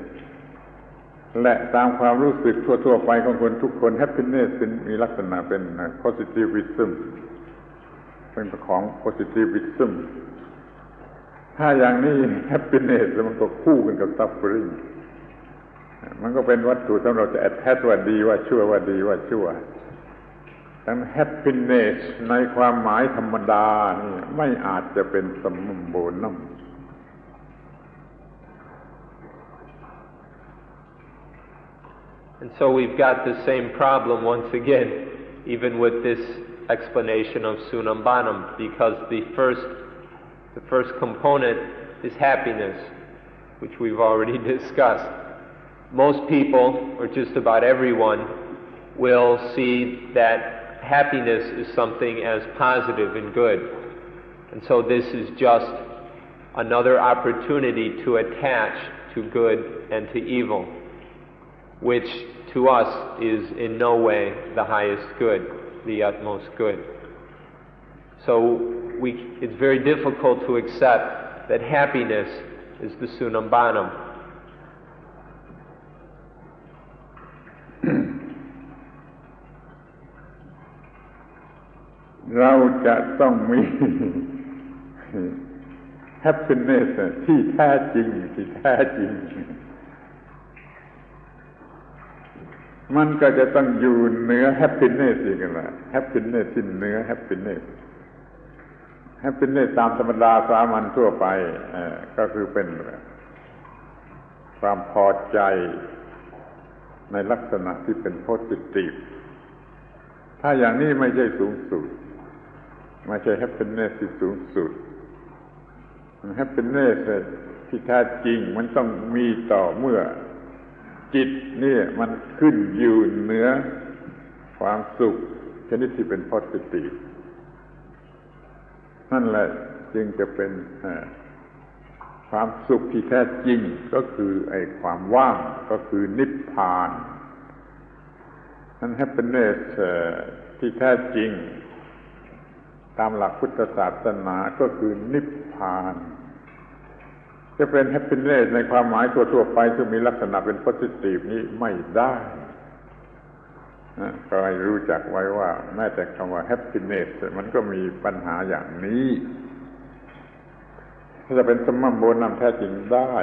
และตามความรู้สึกทั่วๆไปของคนทุกคน happiness มีลักษณะเป็น positivism เป็นของ positivism ถ้าอย่างนี้ happiness มันก็คู่กันกับ suffering มันก็เป็นวัตถุที่เราจะ attach ว่าดีว่าชั่วว่าดีว่าชั่วทั้ง happiness ในความหมายธรรมดานี่ไม่อาจจะเป็นสัมมัมโบนัมAnd so we've got the same problem once again, even with this explanation of sunambanam, because the first component is happiness, which we've already discussed. Most people, or just about everyone, will see that happiness is something as positive and good. And so this is just another opportunity to attach to good and to evil, which to us is in no way the highest good, the utmost good. So it's very difficult to accept that happiness is the sunambanam. เราจะต้องมี happiness ที่แท้จริงมันก็จะต้องอยู่เหนือ happiness อีกแล้ว happiness ที่เหนือ happiness ตามธรรมดาสามัญทั่วไปก็คือเป็นความพอใจในลักษณะที่เป็น positive ถ้าอย่างนี้ไม่ใช่สูงสุดไม่ใช่ happiness ที่สูงสุด happiness ที่แท้จริงมันต้องมีต่อเมื่อจิตนี่มันขึ้นอยู่เหนือความสุขชนิดที่เป็น positive นั่นแหละจึงจะเป็นความสุขที่แท้จริงก็คือไอ้ความว่างก็คือนิพพานนั่น happiness ที่แท้จริงตามหลักพุทธศาสนาก็คือนิพพานจะเป็น happiness ในความหมายทั่วๆไปซึ่งมีลักษณะเป็น positive นี้ไม่ได้ก็ให้รู้จักไว้ว่าแม้แต่คำว่า happiness มันก็มีปัญหาอย่างนี้ถ้าจะเป็นสัมมัมโบนัมแท้จริงได้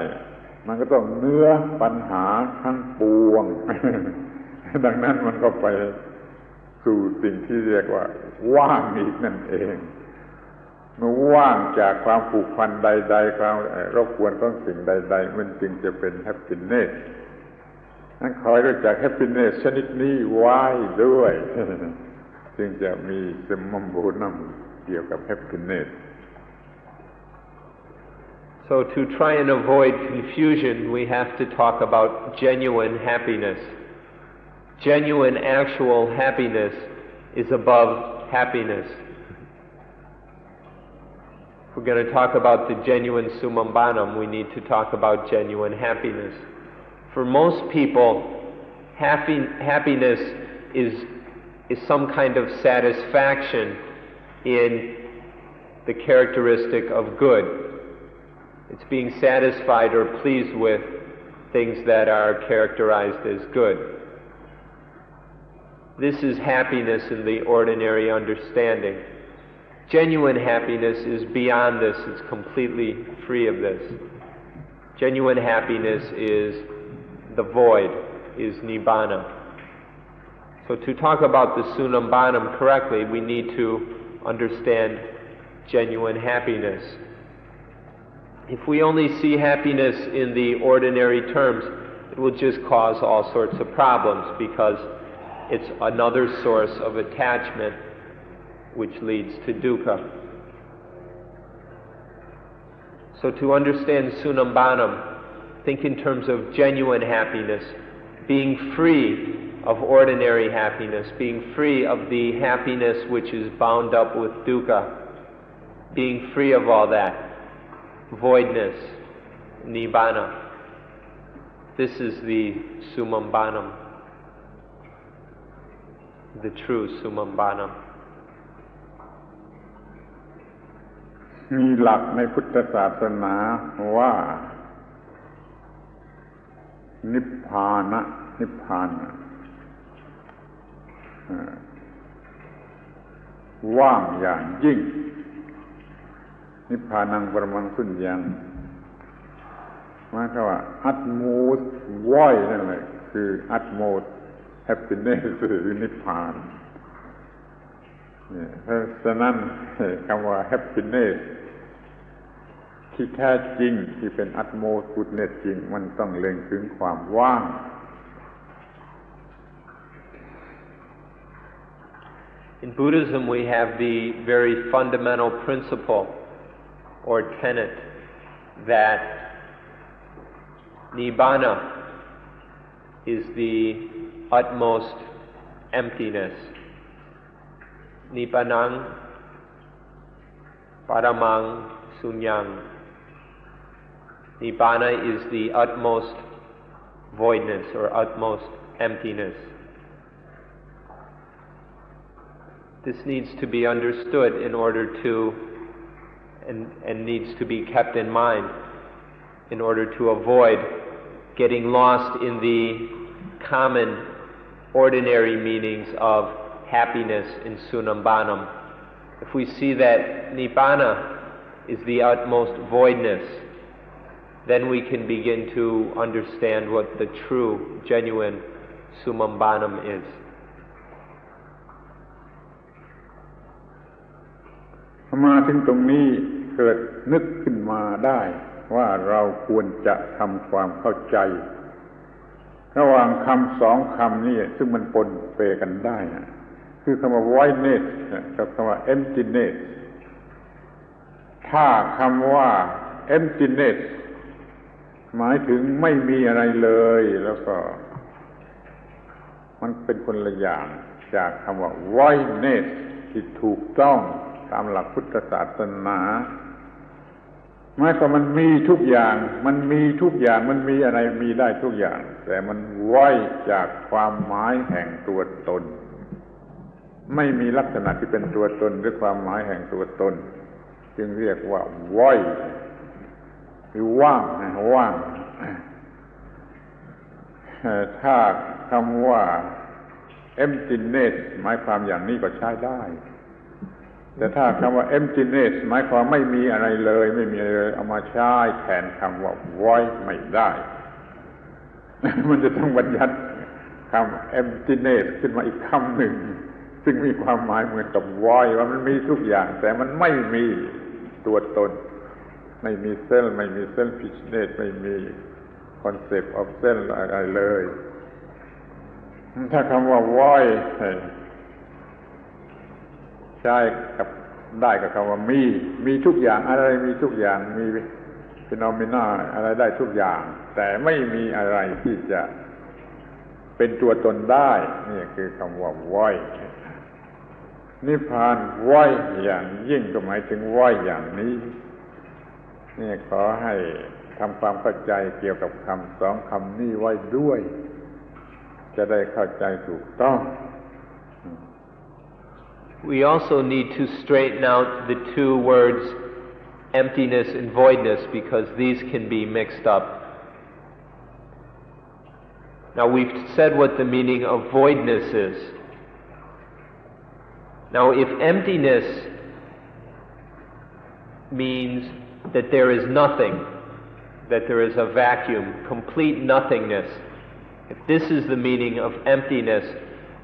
มันก็ต้องเนื้อปัญหาทั้งปวง ดังนั้นมันก็ไปสู่สิ่งที่เรียกว่าว่างอีกนั่นเองเมื่อว่างจากความผูกพันใดๆความรบกวนของสิ่งใดๆมันจึงจะเป็น happiness นั้นคอยรู้จัก happiness ชนิดนี้ไว้ด้วย จึงจะมีสัมมัมโบนัมเกี่ยวกับ happiness. So to try and avoid confusion, we have to talk about genuine happiness. Genuine, actual happiness is above happiness. If we're going to talk about the genuine summum bonum, we need to talk about genuine happiness. For most people, happiness is some kind of satisfaction in the characteristic of good. It's being satisfied or pleased with things that are characterized as good. This is happiness in the ordinary understanding. Genuine happiness is beyond this. It's completely free of this. Genuine happiness is the void, is nibbana. So to talk about the summum bonum correctly, we need to understand genuine happiness. If we only see happiness in the ordinary terms, it will just cause all sorts of problems because it's another source of attachment which leads to dukkha. So to understand summum bonum, think in terms of genuine happiness, being free of ordinary happiness, being free of the happiness which is bound up with dukkha, being free of all that, voidness, nibbana. This is the summum bonum, the true summum bonum. มีหลักในพุทธศาสนาว่านิพพานะว่างอย่างยิ่งนิพพานังปรมังสุญญังหมายความว่าอัตโมสว่อยนั่นแหละคืออัตโมสแฮปปี้เนสคือนิพพานเพราะฉะนั้นคำว่าแฮปปี้เนสที่แท้จริงที่เป็นอัตโมสกุดเนสจริงมันต้องเล็งถึงความว่าง In Buddhism, we have the very fundamental principle or tenet that nibbana is the utmost emptiness. Nibbanang paramang sunyang. Nibbana is the utmost voidness or utmost emptiness. This needs to be understood in order to, and needs to be kept in mind in order to avoid getting lost in the common, ordinary meanings of happiness in summum bonum. If we see that nibbana is the utmost voidness, then we can begin to understand what the true, genuine summum bonum is. มาถึงตรงนี้เกิดนึกขึ้นมาได้ว่าเราควรจะทำความเข้าใจระหว่างคำสองคำนี้ซึ่งมันปนเปกันได้นะคือคำว่า voidness กับคำว่า emptiness ถ้าคำว่า emptiness หมายถึงไม่มีอะไรเลยแล้วก็มันเป็นคนละอย่างจากคำว่า voidness ที่ถูกต้องตามหลักพุทธศาสนาหมายความมันมีทุกอย่างมันมีอะไรมีได้ทุกอย่างแต่มันว่อยจากความหมายแห่งตัวตนไม่มีลักษณะที่เป็นตัวตนหรือความหมายแห่งตัวตนจึงเรียกว่าว่อยหรือว่างถ้าคำว่า emptiness หมายความอย่างนี้ก็ใช้ได้แต่ถ้าคำว่า emptiness หมายความไม่มีอะไรเลยไม่มีอะไรเลยเอามาใช้แทนคำว่า void ไม่ได้ มันจะต้องบัญญัติคำ emptiness ขึ้นมาอีกคำหนึ่งซึ่งมีความหมายเหมือนกับ void ว่ามันมีทุกอย่างแต่มันไม่มีตัวตนไม่มีเซลล์ไม่มี selfishness ไม่มี concept of self อะไรเลยถ้าคำว่า voidใช้กับได้กับคำว่ามีทุกอย่างอะไรมีทุกอย่างมีฟีโนเมนาอะไรได้ทุกอย่างแต่ไม่มีอะไรที่จะเป็นตัวตนได้นี่คือคำว่า void นิพพานไว้อย่างยิ่งก็หมายถึงไว้อย่างนี้นี่ขอให้ทำความเข้าใจเกี่ยวกับคำสองคำนี้ไว้ด้วยจะได้เข้าใจถูกต้อง We also need to straighten out the two words emptiness and voidness because these can be mixed up. Now we've said what the meaning of voidness is. Now if emptiness means that there is nothing, that there is a vacuum, complete nothingness, if this is the meaning of emptiness,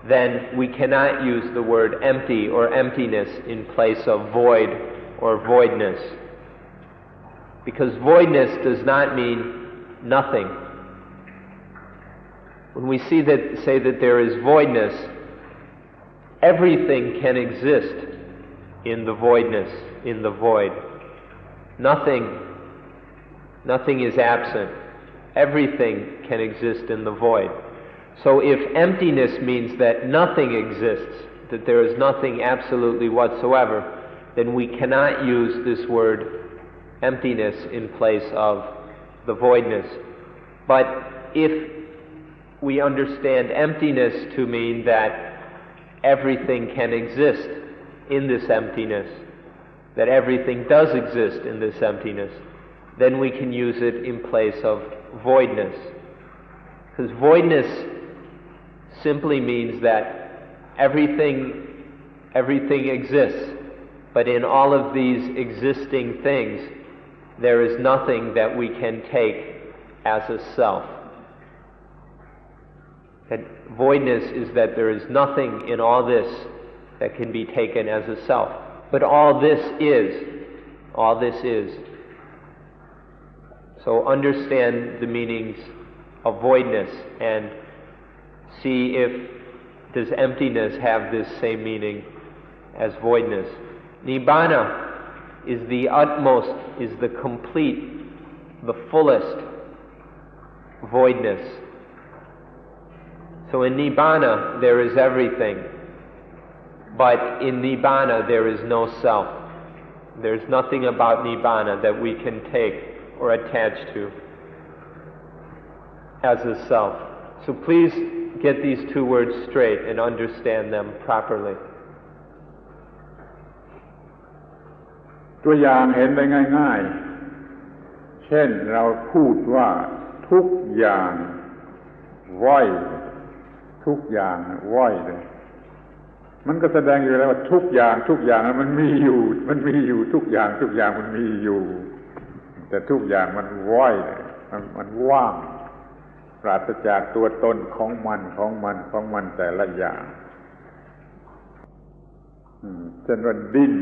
then we cannot use the word empty or emptiness in place of void or voidness. Because voidness does not mean nothing. When we say that there is voidness, everything can exist in the voidness, in the void. Nothing is absent. Everything can exist in the void. So if emptiness means that nothing exists, that there is nothing absolutely whatsoever, then we cannot use this word emptiness in place of the voidness. But if we understand emptiness to mean that everything can exist in this emptiness, that everything does exist in this emptiness, then we can use it in place of voidness. Because voidness simply means that everything exists, but in all of these existing things, there is nothing that we can take as a self. That voidness is that there is nothing in all this that can be taken as a self. But all this is. So understand the meanings of voidness and see if does emptiness have this same meaning as voidness. Nibbana is the utmost, is the complete, the fullest voidness. So in Nibbana there is everything, but in Nibbana there is no self. There's nothing about Nibbana that we can take or attach to as a self. So please get these two words straight and understand them properly. ตัวอย่างเห็นได้ง่ายๆเช่นเราพูดว่าทุกอย่างว่อยทุกอย่างว่อยเลยมันก็แสดงอยู่แล้วว่าทุกอย่างนั้นมันมีอยู่ทุกอย่างมันมีอยู่แต่ทุกอย่างมันว่อยเลยมันว่างปราศจากตัวตนของมันแต่ละอย่างเช่นว่าดิน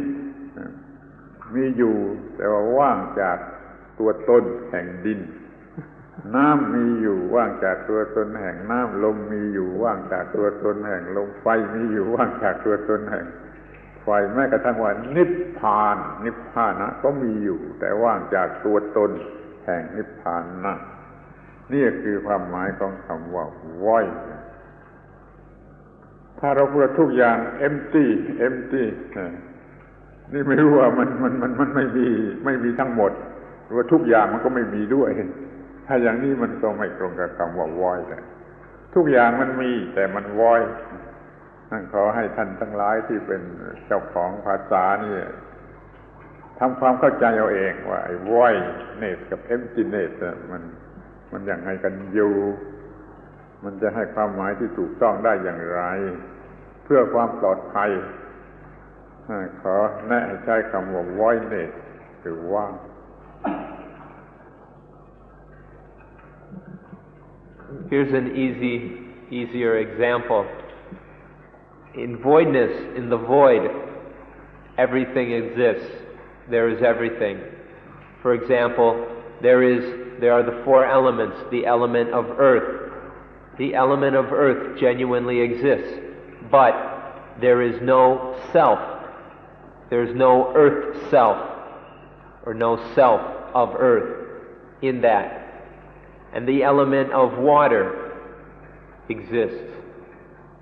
มีอยู่แต่ว่าว่างจากตัวตนแห่งดินน้ำมีอยู่ว่างจากตัวตนแห่งน้ำลมมีอยู่ว่างจากตัวตนแห่งลมไฟมีอยู่ว่างจากตัวตนแห่งไฟแม้กระทั่งว่านิพพานะก็มีอยู่แต่ว่างจากตัวตนแห่งนิพพานะนี่คือความหมายของคำว่าว่อยถ้าเราพูดทุกอย่าง empty นี่ไม่รู้ว่ามันไม่มีทั้งหมดหรือว่าทุกอย่างมันก็ไม่มีด้วยถ้าอย่างนี้มันก็ไม่ตรงกับคำว่า void ทุกอย่างมันมีแต่มัน void นั่นขอให้ท่านทั้งหลายที่เป็นเจ้าของภาษานี่ทำความเข้าใจเอาเองว่าไอ้ voidness กับ emptiness มันอย่างไรกันอยู่มันจะให้ความหมายที่ถูกต้องได้อย่างไรเพื่อความปลอดภัยขอแนะให้ใช้คำว่า voidness คือว่าง Here's an easier example. In voidness, in the void, everything exists. There is everything. For example, there are the four elements. The element of earth. The element of earth genuinely exists, but there is no self. There's no earth self, or no self of earth in that. And the element of water exists.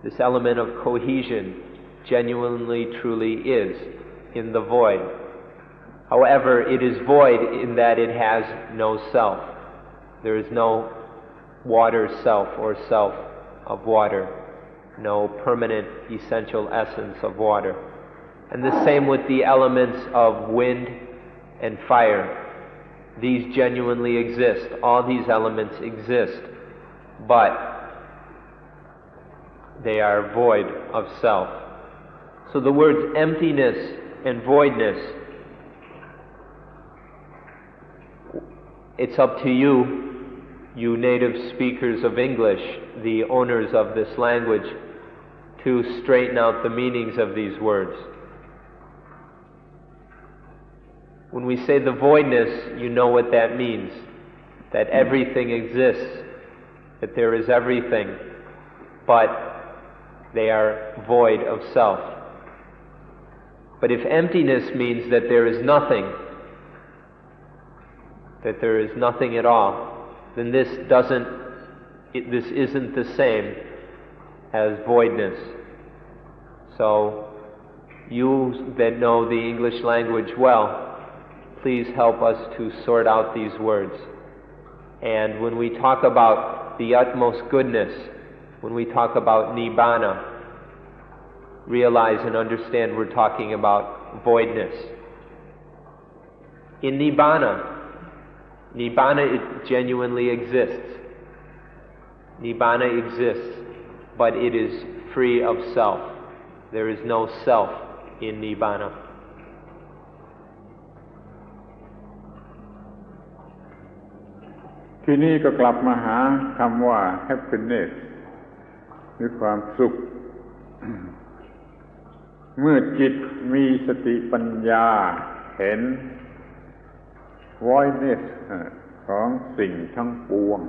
This element of cohesion, genuinely, truly is in the void. However, it is void in that it has no self. There is no water self or self of water, no permanent essential essence of water. And the same with the elements of wind and fire. These genuinely exist. All these elements exist, but they are void of self. So the words emptiness and voidness, it's up to you, you native speakers of English, the owners of this language, to straighten out the meanings of these words. When we say the voidness, you know what that means. That everything exists, that there is everything, but they are void of self. But if emptiness means that there is nothing, that there is nothing at all, then this isn't the same as voidness. So, you that know the English language well, please help us to sort out these words. And when we talk about the utmost goodness, when we talk about Nibbana, realize and understand we're talking about voidness. In Nibbana, it genuinely exists. Nibbana exists, but it is free of self. There is no self in Nibbana.ทีนี้ก็กลับมาหาคำว่า happiness หรือความสุข เมื่อจิตมีสติปัญญาเห็น voidness ของสิ่งทั้งปวง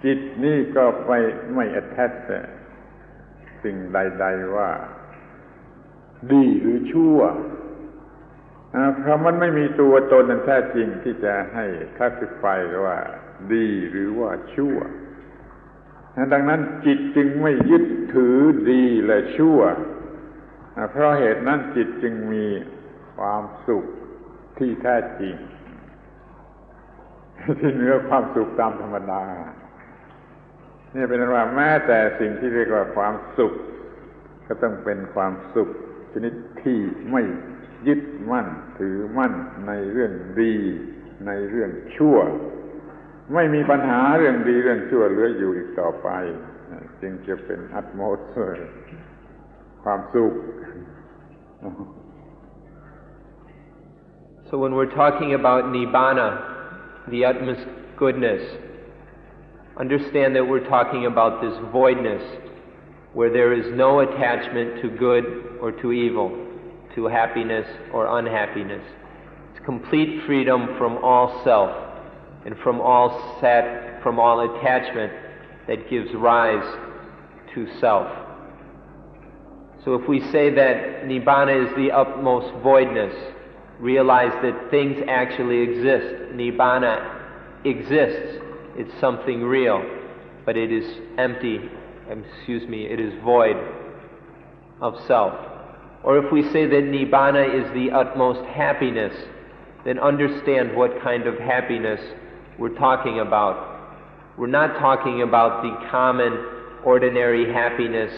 จิตนี่ก็ไม่ attach สิ่งใดๆว่าดีหรือชั่วเพราะมันไม่มีตัวตนนั้นแท้จริงที่จะให้classifyว่าดีหรือว่าชั่วดังนั้นจิตจึงไม่ยึดถือดีและชั่วเพราะเหตุนั้นจิตจึงมีความสุขที่แท้จริงที่เหนือความสุขตามธรรมดานี่เป็นว่าแม้แต่สิ่งที่เรียกว่าความสุขก็ต้องเป็นความสุขชนิดที่ไม่ยึดมั่นถือมั่นในเรื่องดีในเรื่องชั่วไม่มีปัญหาเรื่องดีเรื่องชั่วเหลืออยู่อีกต่อไปจึงจะเป็นอัตโมสเฟอร์ความสุข So when we're talking about Nibbana, the utmost goodness, understand that we're talking about this voidness where there is no attachment to good or to evil, to happiness or unhappiness. It's complete freedom from all self and from all attachment that gives rise to self. So if we say that Nibbana is the utmost voidness, realize that things actually exist. Nibbana exists. It's something real, but it is empty. It is void of self. Or if we say that Nibbana is the utmost happiness, then understand what kind of happiness we're talking about. We're not talking about the common, ordinary happiness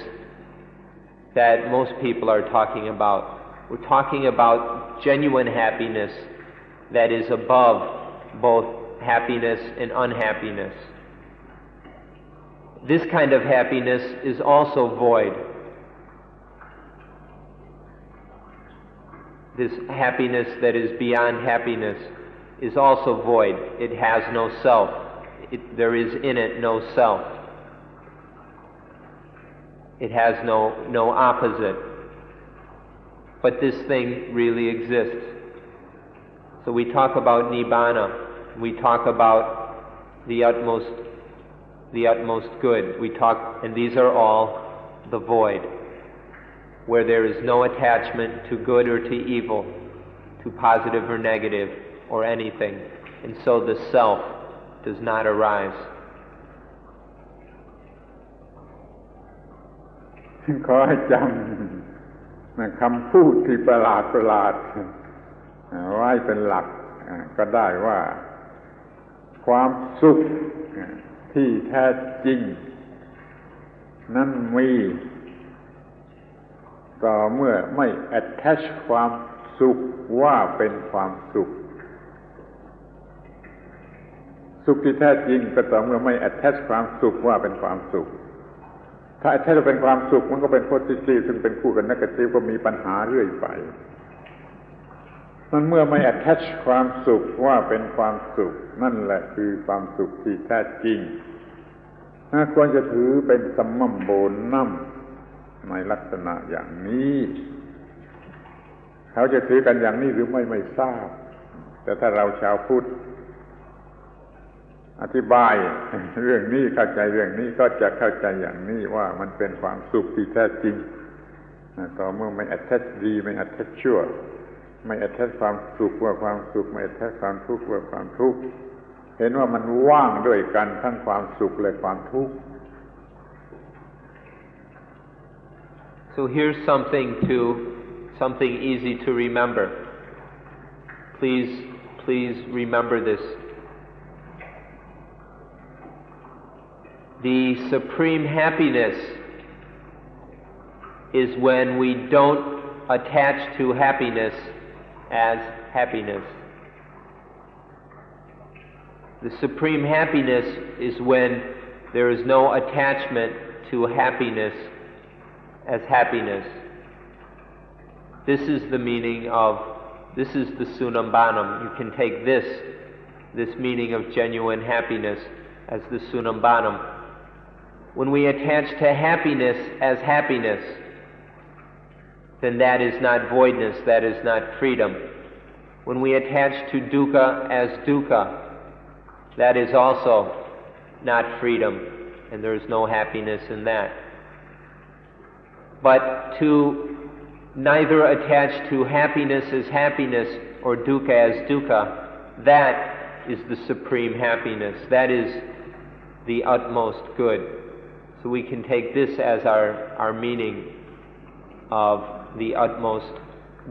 that most people are talking about. We're talking about genuine happiness that is above both happiness and unhappiness. This kind of happiness is also void. This happiness that is beyond happiness is also void. It has no self. There is in it no self. It has no opposite. But this thing really exists. So we talk about Nibbana. We talk about the utmost good. And these are all the void, where there is no attachment to good or to evil, to positive or negative, or anything. And so the self does not arise. ขอให้จำคำพูดที่ประหลาดไว้เป็นหลักก็ได้ว่าความสุขที่แท้จริงนั้นมีต่อเมื่อไม่ attach ความสุขว่าเป็นความสุขสุขที่แท้จริงก็ต่อเมื่อไม่ attach ความสุขว่าเป็นความสุขถ้า attach เป็นความสุขมันก็เป็น positive ซึ่งเป็นคู่กับ negative ก็มีปัญหาเรื่อยไปมันเมื่อไม่ attach ความสุขว่าเป็นความสุขนั่นแหละคือความสุขที่แท้จริงควรจะถือเป็นสัมมัมโบนัมในลักษณะอย่างนี้เขาจะถือกันอย่างนี้หรือไม่ทราบแต่ถ้าเราชาวพุทธอธิบายเรื่องนี้เข้าใจเรื่องนี้ก็จะเข้าใจอย่างนี้ว่ามันเป็นความสุขที่แท้จริงต่อเมื่อไม่ attach ดีไม่ attach ชั่วไม่ attach ความสุขว่าความสุขไม่ attach ความทุกข์ว่าความทุกข์เห็นว่ามันว่างด้วยกันทั้งความสุขและความทุกข์ So here's something easy to remember. Please remember this. The supreme happiness is when we don't attach to happiness as happiness. The supreme happiness is when there is no attachment to happiness as happiness. This is the meaning of, this is the Sunambanam. You can take this meaning of genuine happiness as the Sunambanam. When we attach to happiness as happiness, then that is not voidness, that is not freedom. When we attach to dukkha as dukkha, that is also not freedom, and there is no happiness in that. But to neither attach to happiness as happiness or dukkha as dukkha, that is the supreme happiness. That is the utmost good. So we can take this as our meaning of the utmost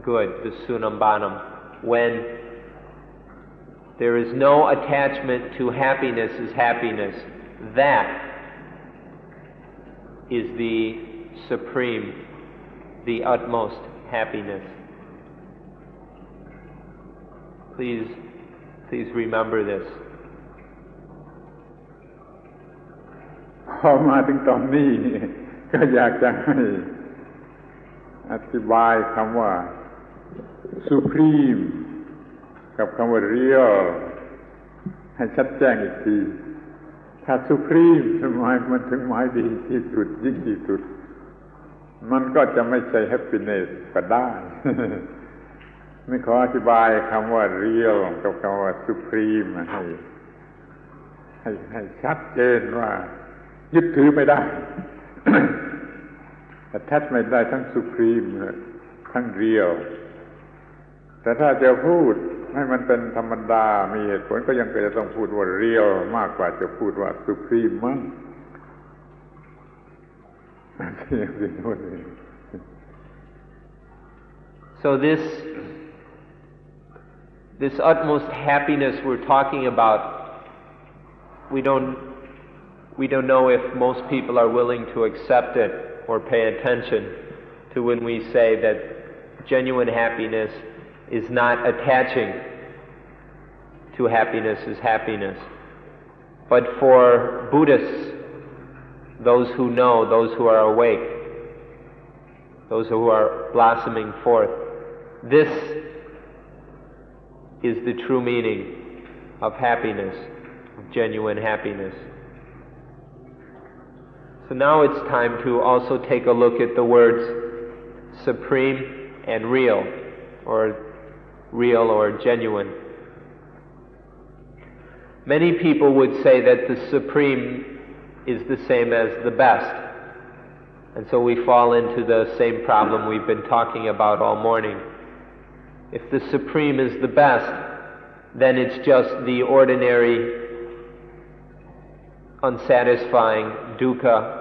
good, the Sunambanam. When there is no attachment to happiness as happiness, that is the supreme, the utmost happiness. Please remember this. พอมาถึงตอนนี้ก็อยากจะให้อธิบายคำว่า supreme กับคำว่า real ให้ชัดแจ้งอีกทีถ้า supreme มันถึงหมายดีที่สุดยิ่งที่สุดมันก็จะไม่ใช่ happiness ก็ได้ ไม่ขออธิบายคำว่า real กับคำว่า supreme ให้ชัดเจนว่ายึดถือไม่ได้ attach ไม่ได้ทั้ง supreme ทั้ง real แต่ถ้าจะพูดให้มันเป็นธรรมดามีเหตุผลก็ยังจะต้องพูดว่า real มากกว่าจะพูดว่า supreme มั้ง So this utmost happiness we're talking about, we don't know if most people are willing to accept it or pay attention to when we say that genuine happiness is not attaching to happiness as happiness. But for Buddhists, those who know, those who are awake, those who are blossoming forth, this is the true meaning of happiness, of genuine happiness. So now it's time to also take a look at the words supreme and real or genuine. Many people would say that the supreme is the same as the best. And so we fall into the same problem we've been talking about all morning. If the supreme is the best, then it's just the ordinary, unsatisfying dukkha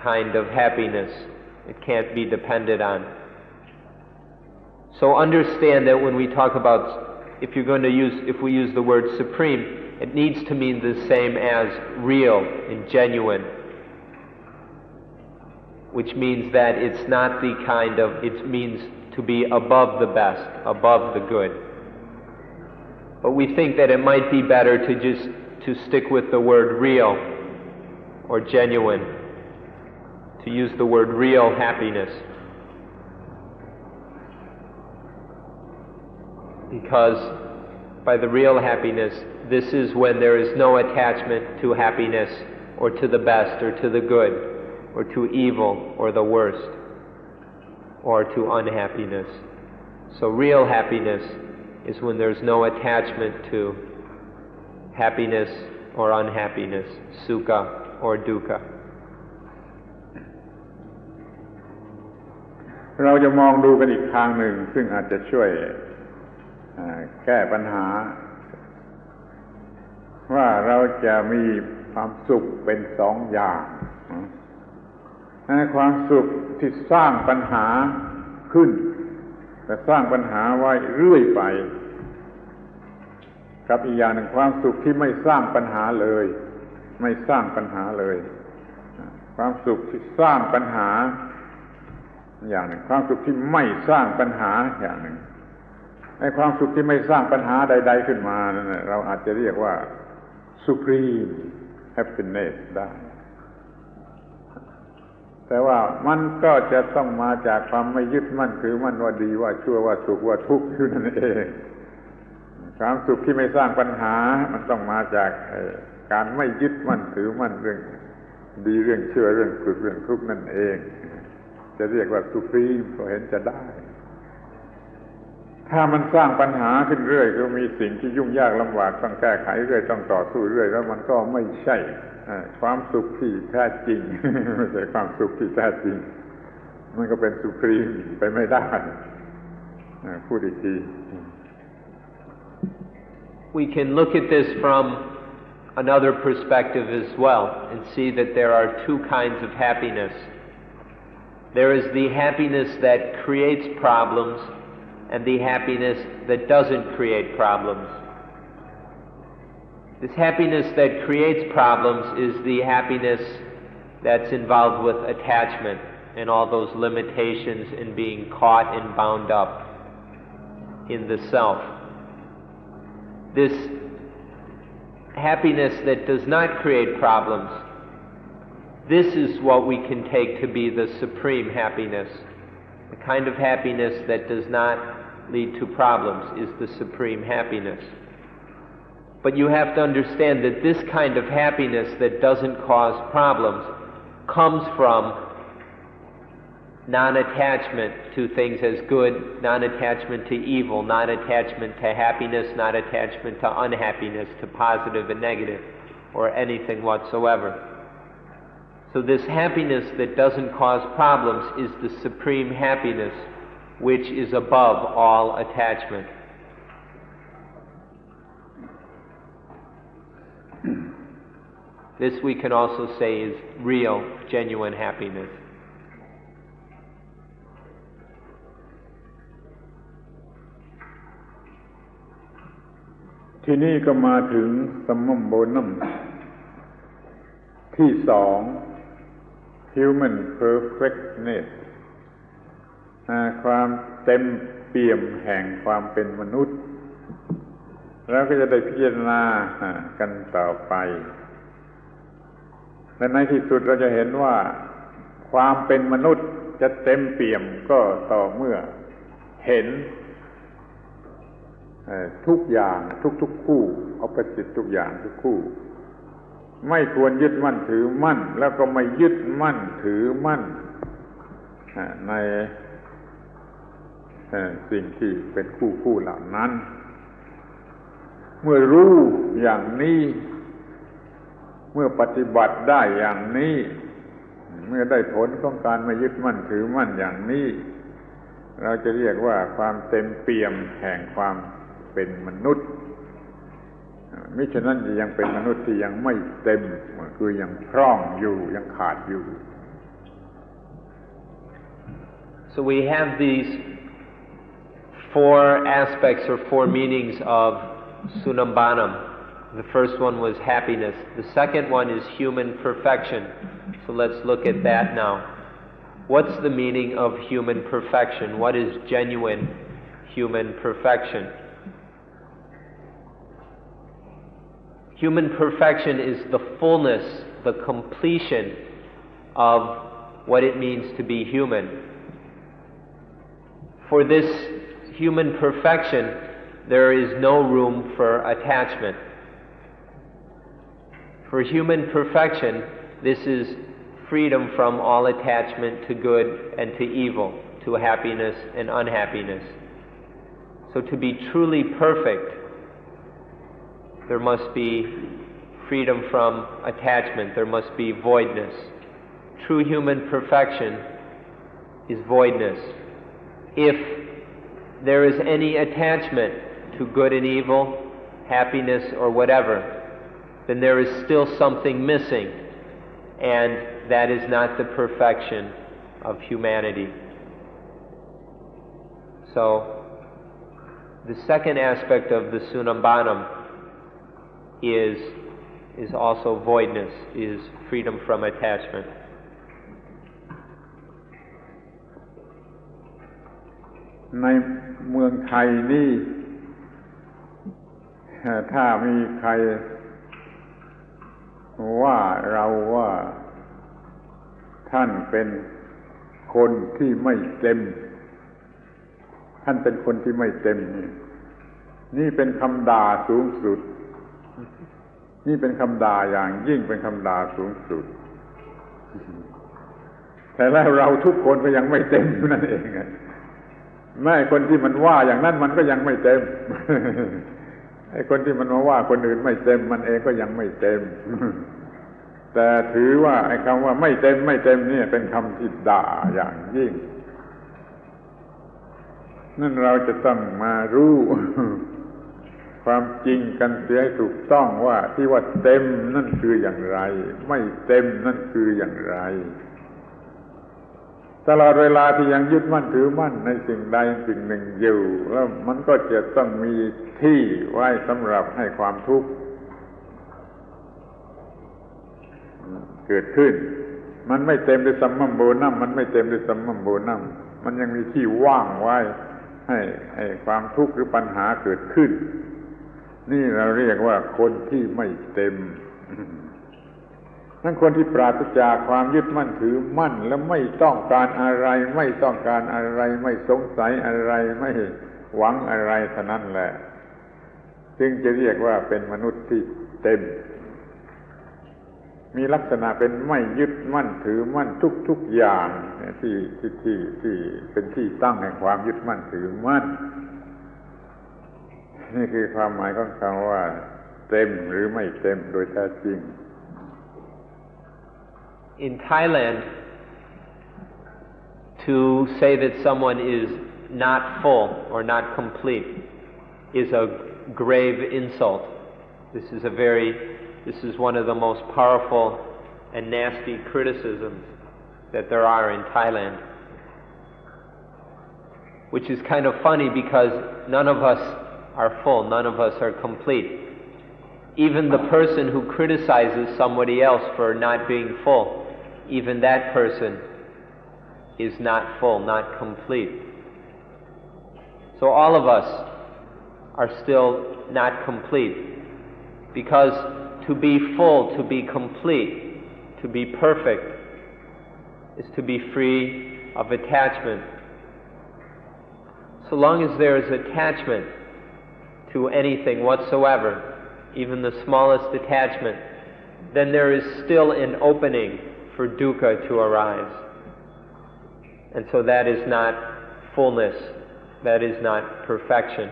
kind of happiness. It can't be depended on. So understand that when we talk about, if we use the word supreme, it needs to mean the same as real and genuine, which means that it's not it means to be above the best, above the good. But we think that it might be better to stick with the word real or genuine, to use the word real happiness. Because by the real happiness, this is when there is no attachment to happiness or to the best or to the good or to evil or the worst or to unhappiness. So real happiness is when there's no attachment to happiness or unhappiness, sukha or dukkha. เราจะมองดูกันอีกทางหนึ่งซึ่งอาจจะช่วยแก้ปัญหาว่าเราจะมีความสุขเป็นสองอย่างความสุขที่สร้างปัญหาขึ้นแต่สร้างปัญหาไว้เรื่อยไปกับอีกอย่างหนึ่งความสุขที่ไม่สร้างปัญหาเลยไม่สร้างปัญหาเลยความสุขที่สร้างปัญหาอย่างหนึ่งความสุขที่ไม่สร้างปัญหาอย่างหนึ่งไอ้ความสุขที่ไม่สร้างปัญหาใดๆขึ้นมานั่นเราอาจจะเรียกว่า supreme happiness ได้แต่ว่ามันก็จะต้องมาจากความไม่ยึดมั่นถือมั่นว่าดีว่าชั่วว่าสุขว่าทุกข์อยู่นั่นเองความสุขที่ไม่สร้างปัญหามันต้องมาจากการไม่ยึดมั่นถือมั่นเรื่องดีเรื่องชั่วเรื่องสุขเรื่องทุกข์นั่นเองจะเรียกว่า supreme ก็เห็นจะได้ถ้ามันสร้างปัญหาขึ้นเรื่อยก็มีสิ่งที่ยุ่งยากลำบากต้องแก้ไขเรื่อยต้องต่อสู้เรื่อยแล้วมันก็ไม่ใช่ความสุขที่แท้จริงไม่ใช่ความสุขที่แท้จริงมันก็เป็นสุพรีมไปไม่ได้พูดอีกที We can look at this from another perspective as well and see that there are two kinds of happiness. There is the happiness that creates problems and the happiness that doesn't create problems. This happiness that creates problems is the happiness that's involved with attachment and all those limitations in being caught and bound up in the self. This happiness that does not create problems, this is what we can take to be the supreme happiness. The kind of happiness that does not lead to problems is the supreme happiness. But you have to understand that this kind of happiness that doesn't cause problems comes from non-attachment to things as good, non-attachment to evil, non-attachment to happiness, non-attachment to unhappiness, to positive and negative, or anything whatsoever. So this happiness that doesn't cause problems is the supreme happiness, which is above all attachment. This we can also say is real, genuine happiness.ทีนี้ก็มาถึงสัมมัมโบนัมที่สอง Human Perfectness ความเต็มเปี่ยมแห่งความเป็นมนุษย์แล้วก็จะได้พิจารณากันต่อไปและในที่สุดเราจะเห็นว่าความเป็นมนุษย์จะเต็มเปี่ยมก็ต่อเมื่อเห็นทุกอย่างทุกคู่oppositeทุกอย่างทุกคู่ไม่ควรยึดมั่นถือมั่นแล้วก็ไม่ยึดมั่นถือมั่นในสิ่งที่เป็นคู่เหล่านั้นเมื่อรู้อย่างนี้เมื่อปฏิบัติได้อย่างนี้เมื่อได้ผลของการไม่ยึดมั่นถือมั่นอย่างนี้เราจะเรียกว่าความเต็มเปี่ยมแห่งความเป็นมนุษย์มิฉะนั้นจะยังเป็นมนุษย์ที่ยังไม่เต็มคือยังพร่องอยู่ยังขาดอยู่ So we have these four aspects or four meanings of Sunambanam. The first one was happiness. The second one is human perfection. So let's look at that now. What's the meaning of human perfection? What is genuine human perfection? Human perfection is the fullness, the completion of what it means to be human. For this human perfection, there is no room for attachment. For human perfection, this is freedom from all attachment to good and to evil, to happiness and unhappiness. So to be truly perfect, there must be freedom from attachment, there must be voidness. True human perfection is voidness. If there is any attachment to good and evil, happiness or whatever, then there is still something missing, and that is not the perfection of humanity. So, the second aspect of the Sunambanam is also voidness, is freedom from attachment.ในเมืองไทยนี่ถ้ามีใครว่าเราว่าท่านเป็นคนที่ไม่เต็มท่านเป็นคนที่ไม่เต็มนี่เป็นคำด่าสูงสุดนี่เป็นคำด่าอย่างยิ่งเป็นคำด่าสูงสุดแต่แล้วเราทุกคนก็ยังไม่เต็มอยู่นั่นเองแม้คนที่มันว่าอย่างนั้นมันก็ยังไม่เต็มไอ้คนที่มันมาว่าคนอื่นไม่เต็มมันเองก็ยังไม่เต็มแต่ถือว่าไอ้คำว่าไม่เต็มนี่เป็นคำที่ด่าอย่างยิ่งนั่นเราจะต้องมารู้ ความจริงกันเสียให้ถูกต้องว่าที่ว่าเต็มนั่นคืออย่างไรไม่เต็มนั่นคืออย่างไรตลอดเวลาที่ยังยึดมั่นถือมั่นในสิ่งใดสิ่งหนึ่งอยู่แล้วมันก็จะต้องมีที่ไว้สำหรับให้ความทุกข์เกิดขึ้นมันไม่เต็มด้วยซัมมัมโบนัมมันไม่เต็มด้วยซัมมัมโบนัมมันยังมีที่ว่างไว้ให้ความทุกข์หรือปัญหาเกิดขึ้นนี่เราเรียกว่าคนที่ไม่เต็มนั่นคนที่ปราศจากความยึดมั่นถือมั่นและไม่ต้องการอะไรไม่ต้องการอะไรไม่สงสัยอะไรไม่หวังอะไรเท่านั้นแหละจึงจะเรียกว่าเป็นมนุษย์ที่เต็มมีลักษณะเป็นไม่ยึดมั่นถือมั่นทุกอย่างที่เป็นที่ตั้งแห่งความยึดมั่นถือมั่นนี่คือความหมายของคำว่าเต็มหรือไม่เต็มโดยแท้จริง In Thailand, to say that someone is not full or not complete is a grave insult. This is one of the most powerful and nasty criticisms that there are in Thailand. Which is kind of funny because none of us are full, none of us are complete. Even the person who criticizes somebody else for not being full, even that person is not full, not complete. So all of us are still not complete, because to be full, to be complete, to be perfect, is to be free of attachment. So long as there is attachment to anything whatsoever, even the smallest attachment, then there is still an opening for dukkha to arise. And so that is not fullness, that is not perfection.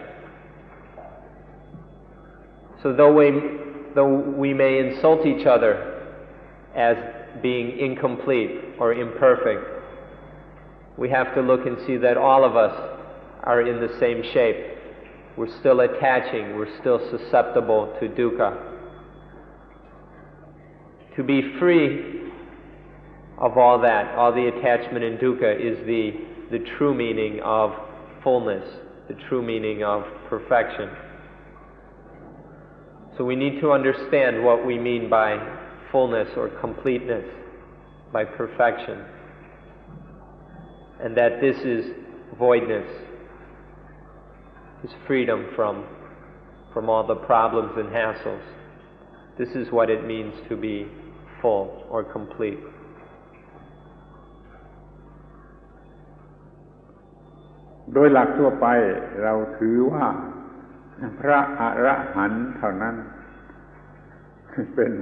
So though we may insult each other as being incomplete or imperfect, we have to look and see that all of us are in the same shape. We're still attaching, we're still susceptible to dukkha. To be free of all that, all the attachment and dukkha, is the the true meaning of fullness, the true meaning of perfection. So we need to understand what we mean by fullness or completeness, by perfection, and that this is voidness, is freedom from all the problems and hassles. This is what it means to be full or complete.โดยหลักทั่วไปเราถือว่าพระอรหันต์เท่านั้นเป็น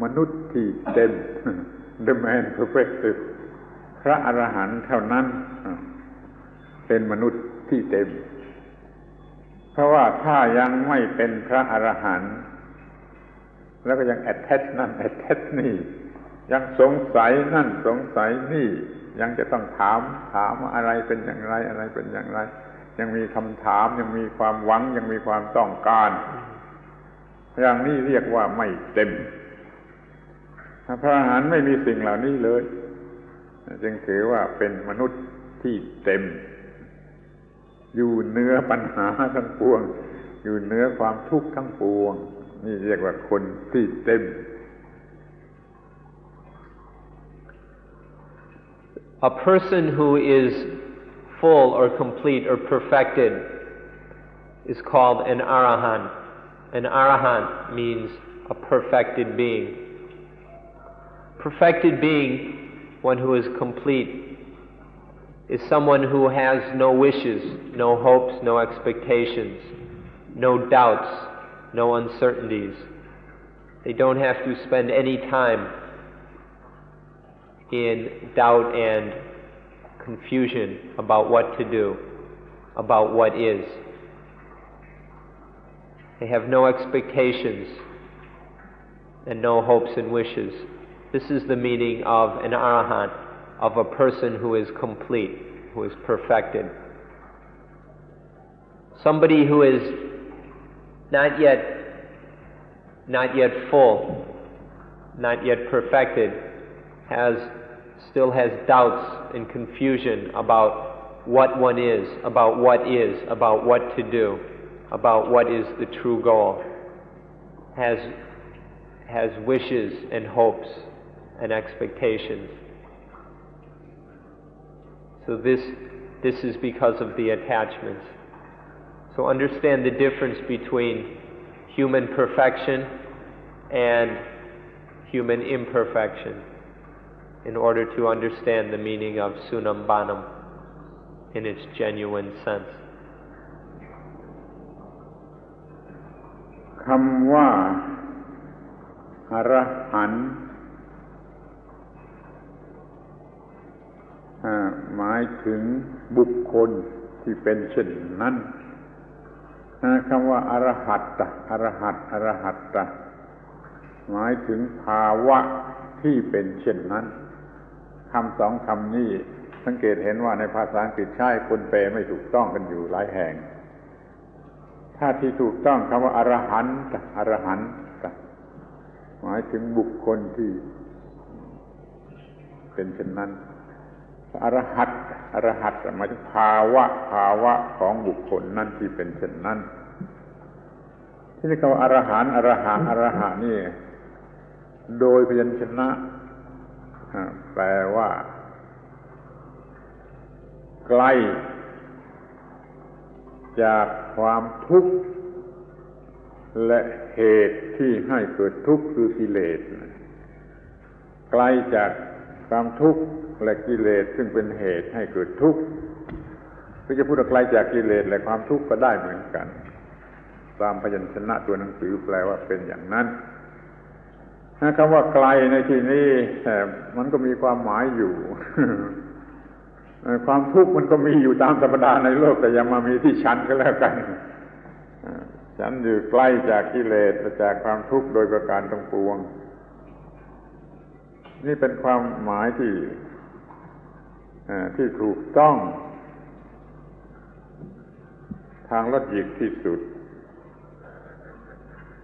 มนุษย์ที่เต็ม The man perfected พระอรหันต์เท่านั้นเป็นมนุษย์ที่เต็มเพราะว่าถ้ายังไม่เป็นพระอรหันต์แล้วก็ยัง attach นั่น attach นี่ยังสงสัยนั่นสงสัยนี่ยังจะต้องถามว่าอะไรเป็นอย่างไรอะไรเป็นอย่างไรยังมีคำถามยังมีความหวังยังมีความต้องการอย่างนี้เรียกว่าไม่เต็มพระอรหันต์ไม่มีสิ่งเหล่านี้เลยจึงถือว่าเป็นมนุษย์ที่เต็มอยู่เหนือปัญหาทั้งปวงอยู่เหนือความทุกข์ทั้งปวงนี่เรียกว่าคนที่เต็ม A person who is full or complete or perfected is called an arahant. An arahant means a perfected being. Perfected being, one who is complete, is someone who has no wishes, no hopes, no expectations, no doubts, no uncertainties. They don't have to spend any time in doubt and confusion about what to do, about what is. They have no expectations and no hopes and wishes. This is the meaning of an arahant, of a person who is complete, who is perfected. Somebody who is not yet full, not yet perfected, still has doubts and confusion about what one is, about what to do, about what is the true goal, has wishes and hopes and expectations. So this is because of the attachments. So understand the difference between human perfection and human imperfection in order to understand the meaning of Sunam Banam in its genuine sense. คำว่าอรหันต์หมายถึงบุคคลที่เป็นเช่นนั้นคำว่าอรหัตตะอรหัตตะหมายถึงภาวะที่เป็นเช่นนั้นคำสองคำนี้สังเกตเห็นว่าในภาษาอังกฤษใช้คนแปลไม่ถูกต้องกันอยู่หลายแห่งถ้าที่ถูกต้องคำว่าอรหันต์หมายถึงบุคคลที่เป็นเช่นนั้นอรหัตหมายถึงภาวะของบุคคลนั้นที่เป็นเช่นนั้นที่นี่คำว่าอรหันต์อรหะนี่โดยพยัญชนะแปลว่าไกลจากความทุกข์และเหตุที่ให้เกิดทุกข์คือกิเลสไกลจากความทุกข์และกิเลสซึ่งเป็นเหตุให้เกิดทุกข์หรือจะพูดว่าไกลจากกิเลสและความทุกข์ก็ได้เหมือนกันตามพยัญชนะตัวหนังสือแปลว่าเป็นอย่างนั้นคำว่าไกลในที่นี้มันก็มีความหมายอยู่ ความทุกข์มันก็มีอยู่ตามธรรมดาในโลกแต่อย่ามามีที่ฉันก็แล้วกันฉันอยู่ใกล้จากกิเลสและจากความทุกข์โดยประการทั้งปวงนี่เป็นความหมายที่ถูกต้องทางลอจิกที่สุด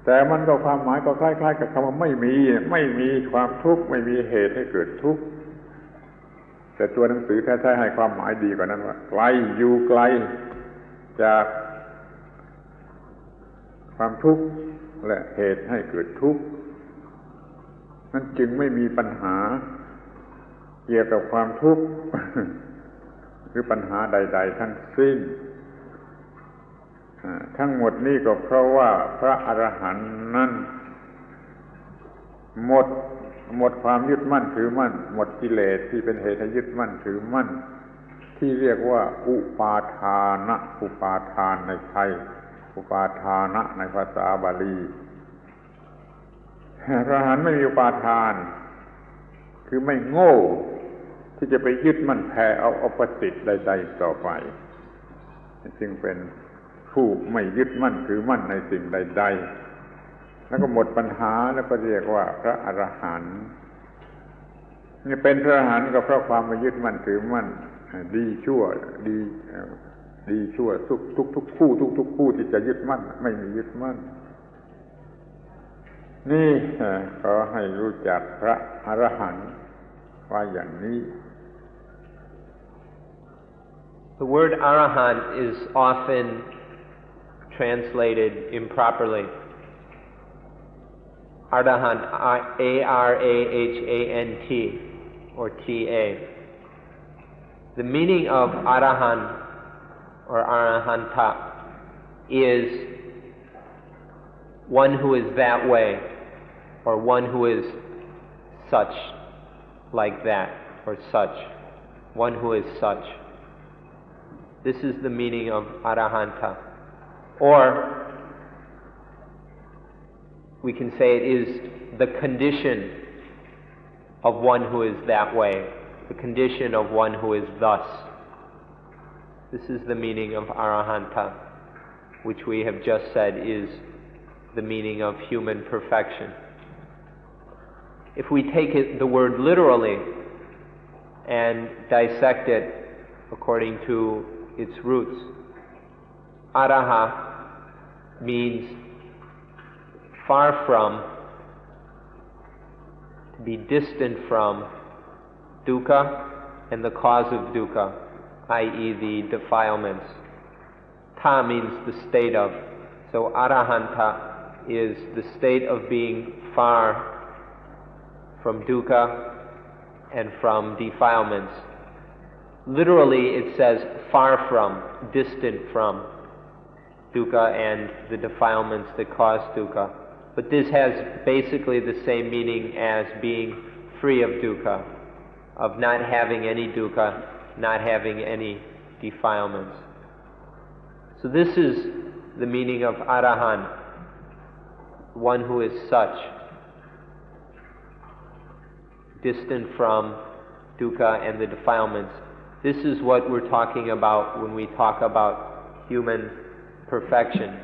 แต่มันก็ความหมายก็คล้ายๆกับคำว่าไม่มีความทุกข์ไม่มีเหตุให้เกิดทุกข์ แต่ตัวหนังสือแท้ๆให้ความหมายดีกว่านั้นว่าไกลอยู่ไกลจากความทุกข์และเหตุให้เกิดทุกข์นั้นจึงไม่มีปัญหาเกี่ยวกับความทุกข์หรือปัญหาใดๆทั้งสิ้นทั้งหมดนี้ก็เพราะว่าพระอรหันต์นั้นหมดความยึดมั่นถือมั่นหมดกิเลสที่เป็นเหตุให้ยึดมั่นถือมั่นที่เรียกว่าอุปาทานอุปาทานในไทยอุปาทานะในภาษาบาลีพระอรหันต์ไม่มีอุปาทานคือไม่โง่ที่จะไปยึดมั่นแพ้เอาประสิทธิ์ใดๆต่อไปจึงเป็นผู้ไม่ยึดมั่นถือมั่นในสิ่งใดๆแล้วก็หมดปัญหาแล้วก็เรียกว่าพระอรหันต์นี่เป็นพระอรหันต์ก็เพราะความไม่ยึดมั่นถือมั่นดีชั่วทุกคู่ที่จะยึดมั่นไม่มียึดมั่นนี่ขอให้รู้จักพระอรหันต์ว่าอย่างนี้ The word arahant is often translated improperly. Arahant, A-R-A-H-A-N-T, or T-A. The meaning of arahant or arahanta is one who is that way, or one who is such, like that, or such, one who is such. This is the meaning of arahanta. Or we can say it is the condition of one who is that way, the condition of one who is thus. This is the meaning of arahanta, which we have just said is the meaning of human perfection. If we take the word literally and dissect it according to its roots, araha means far from, to be distant from, dukkha and the cause of dukkha, i.e. the defilements. Ta means the state of. So arahanta is the state of being far from dukkha and from defilements. Literally it says far from, distant from dukkha and the defilements that cause dukkha. But this has basically the same meaning as being free of dukkha, of not having any dukkha, not having any defilements. So this is the meaning of arahant, one who is such, distant from dukkha and the defilements. This is what we're talking about when we talk about human perfection.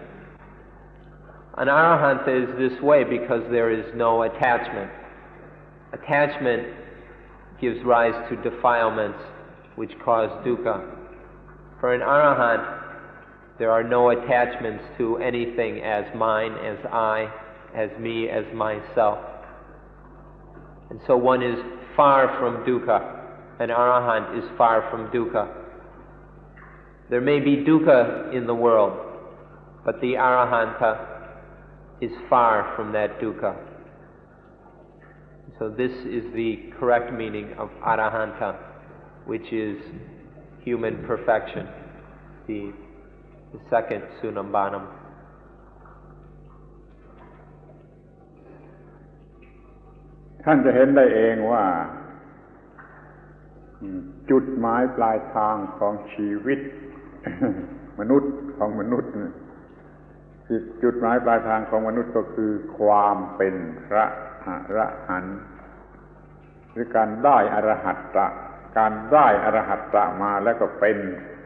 An arahanta is this way because there is no attachment. Attachment gives rise to defilements which cause dukkha. For an arahant, there are no attachments to anything as mine, as I, as me, as myself. And so one is far from dukkha. An arahant is far from dukkha. There may be dukkha in the world, but the arahanta is far from that dukkha. So this is the correct meaning of arahanta, which is human perfection, the second Sunambanam. ท่านจะเห็นได้เองว่าจุดหมายปลายทางของชีวิต มนุษย์ของมนุษย์จุดหมายปลายทางของมนุษย์ก็คือความเป็นพระอรหันต์หรือการได้อรหัตตะการได้อรหัตตะมาแล้วก็เป็น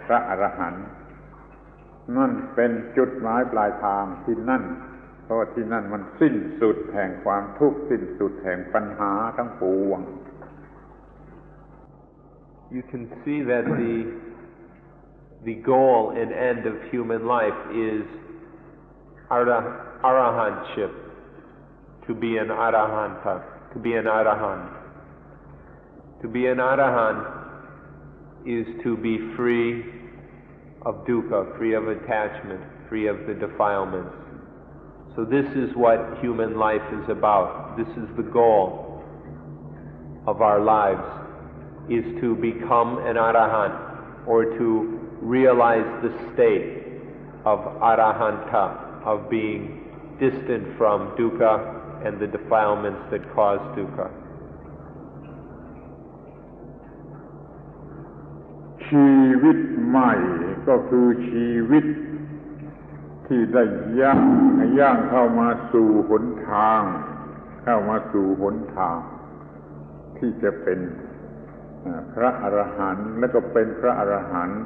พระอรหันต์นั่นเป็นจุดหมายปลายทางที่นั่นเพราะที่นั่นมันสิ้นสุดแห่งความทุกข์สิ้นสุดแห่งปัญหาทั้งปวง You can see that the goal and end of human life is arahantship, to be an arahanta, to be an arahant. To be an arahant is to be free of dukkha, free of attachment, free of the defilements. So this is what human life is about. This is the goal of our lives, is to become an arahant, or to realize the state of arahanta, of being distant from dukkha and the defilements that cause dukkha. ชีวิตใหม่ก็คือชีวิตที่ได้ย่างเข้ามาสู่หนทางที่จะเป็นพระอรหันต์และก็เป็นพระอรหันต์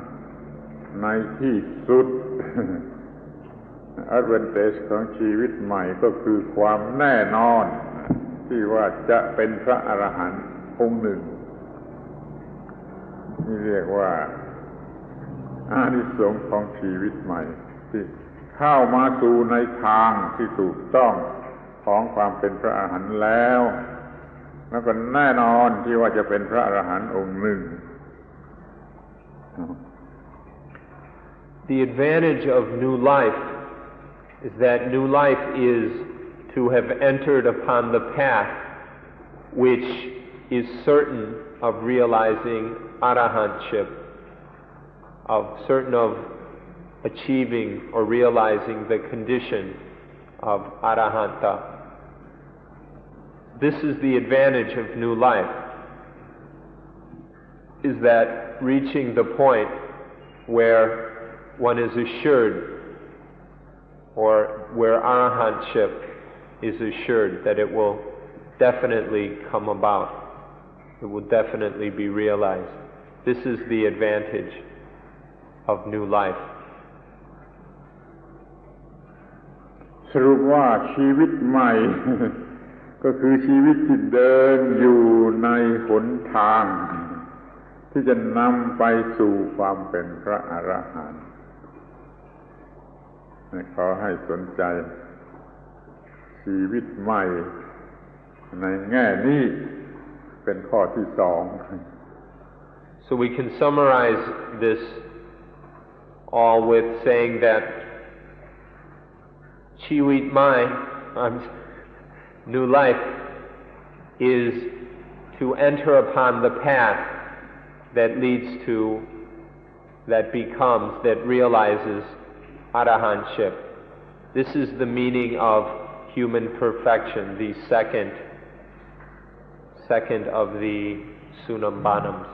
ในที่สุด advantage ของชีวิตใหม่ก็คือความแน่นอนที่ว่าจะเป็นพระอรหันต์องค์หนึ่งนี่เรียกว่าอานิสงส์ของชีวิตใหม่ที่เข้ามาสู่ในทางที่ถูกต้องของความเป็นพระอรหันต์แล้วก็แน่นอนที่ว่าจะเป็นพระอรหันต์องค์หนึ่ง The advantage of new life is that new life is to have entered upon the path which is certain of realizing arahantship, of certain of achieving or realizing the condition of arahanta. This is the advantage of new life, is that reaching the point where one is assured, or where arahantship is assured, that it will definitely come about, it will definitely be realized. This is the advantage of new life. สรุปว่าชีวิตใหม่ ก็คือชีวิตที่เดินอยู่ในหนทางที่จะนำไปสู่ความเป็นพระอรหันต์ขอให้สนใจชีวิตใหม่ในแง่นี้เป็นข้อที่สอง So we can summarize this all with saying that Chiwit Mai, new life, is to enter upon the path that leads to, that becomes, that realizes arahantship. This is the meaning of human perfection, the second of the Sunambanams.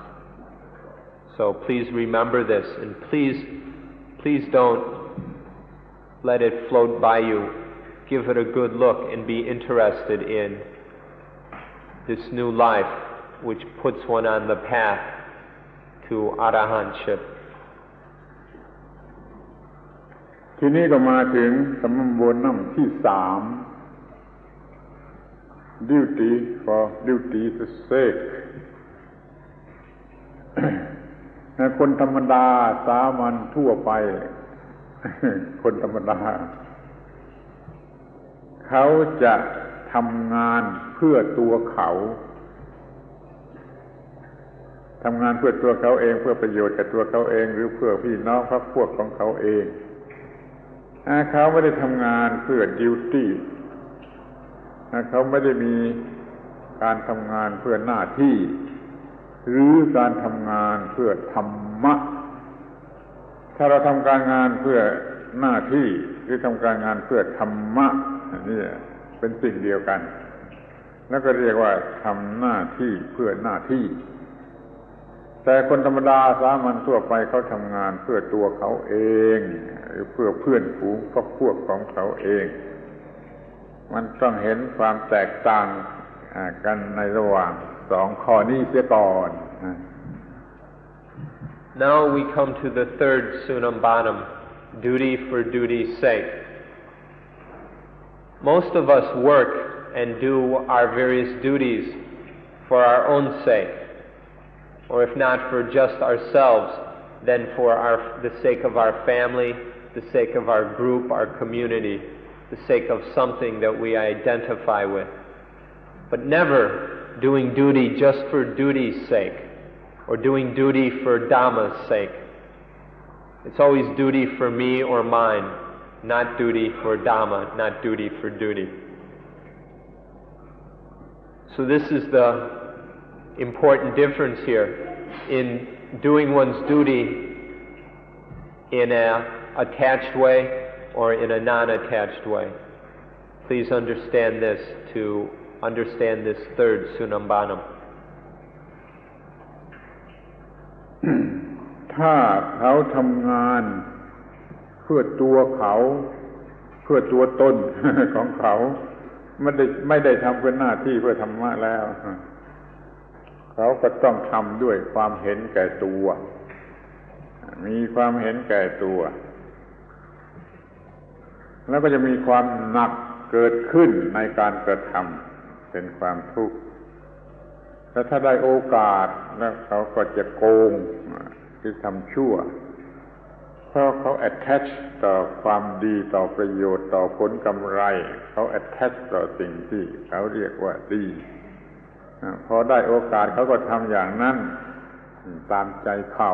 So please remember this, and please don't let it float by you. Give it a good look and be interested in this new life which puts one on the path to arahantship. ทีนี้ก็มาถึงสมบูรณ์ที่สาม duty for duty's sake คนธรรมดาสามัญทั่วไป คนธรรมดาเขาจะทำงานเพื่อตัวเขาทำงานเพื่อตัวเขาเองเพื่อประโยชน์แก่ตัวเขาเองหรือเพื่อพี่น้องพรรคพวกของเขาเองเขาไม่ได้ทำงานเพื่อ duty เขาไม่ได้มีการทำงานเพื่อหน้าที่หรือการทำงานเพื่อธรรมะถ้าเราทำการงานเพื่อหน้าที่หรือทำการงานเพื่อธรรมะนี่เป็นสิ่งเดียวกันแล้วก็เรียกว่าทำหน้าที่เพื่อหน้าที่แต่คนธรรมดาสามัญทั่วไปเขาทำงานเพื่อตัวเขาเองหรือเพื่อเพื่อนฝูงพวกของเขาเองมันต้องเห็นความแตกต่างกันในระหว่างสองข้อนี้เสียก่อน Now we come to the third Sunambanam, duty for duty's sake. Most of us work and do our various duties for our own sake, or if not for just ourselves, then for the sake of our family, the sake of our group, our community, the sake of something that we identify with. But never doing duty just for duty's sake. or doing duty for Dhamma's sake. It's always duty for me or mine, not duty for Dhamma, not duty for duty. So this is the important difference here in doing one's duty in an attached way or in a non-attached way. Please understand this to understand this third Sunambanam. ถ้าเขาทำงานเพื่อตัวเขาเพื่อตัวตน ของเขาไม่ได้ทำเป็นหน้าที่เพื่อธรรมะแล้วเขาก็ต้องทำด้วยความเห็นแก่ตัวมีความเห็นแก่ตัวแล้วก็จะมีความหนักเกิดขึ้นในการกระทำเป็นความทุกข์และถ้าได้โอกาสแล้วเขาก็จะโกงคือทำชั่วเพราะเขา attach ต่อความดีต่อประโยชน์ต่อผลกำไรเขา attach ต่อสิ่งที่เขาเรียกว่าดีพอได้โอกาสเขาก็ทำอย่างนั้นตามใจเขา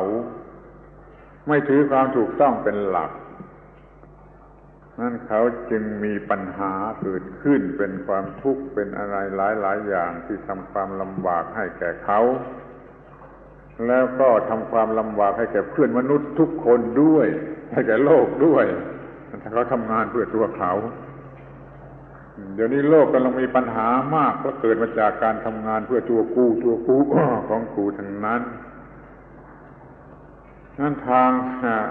ไม่ถือความถูกต้องเป็นหลักนั่นเขาจึงมีปัญหาเกิดขึ้นเป็นความทุกข์เป็นอะไรหลายๆอย่างที่ทำความลำบากให้แก่เขาแล้วก็ทำความลำบากให้แก่เพื่อนมนุษย์ทุกคนด้วยให้แก่โลกด้วยถ้าเขาทำงานเพื่อตัวเขาเดี๋ยวนี้โลกกำลังมีปัญหามากเพราะเกิดมาจากการทำงานเพื่อตัวกูของกูทั้งนั้นนั่นทาง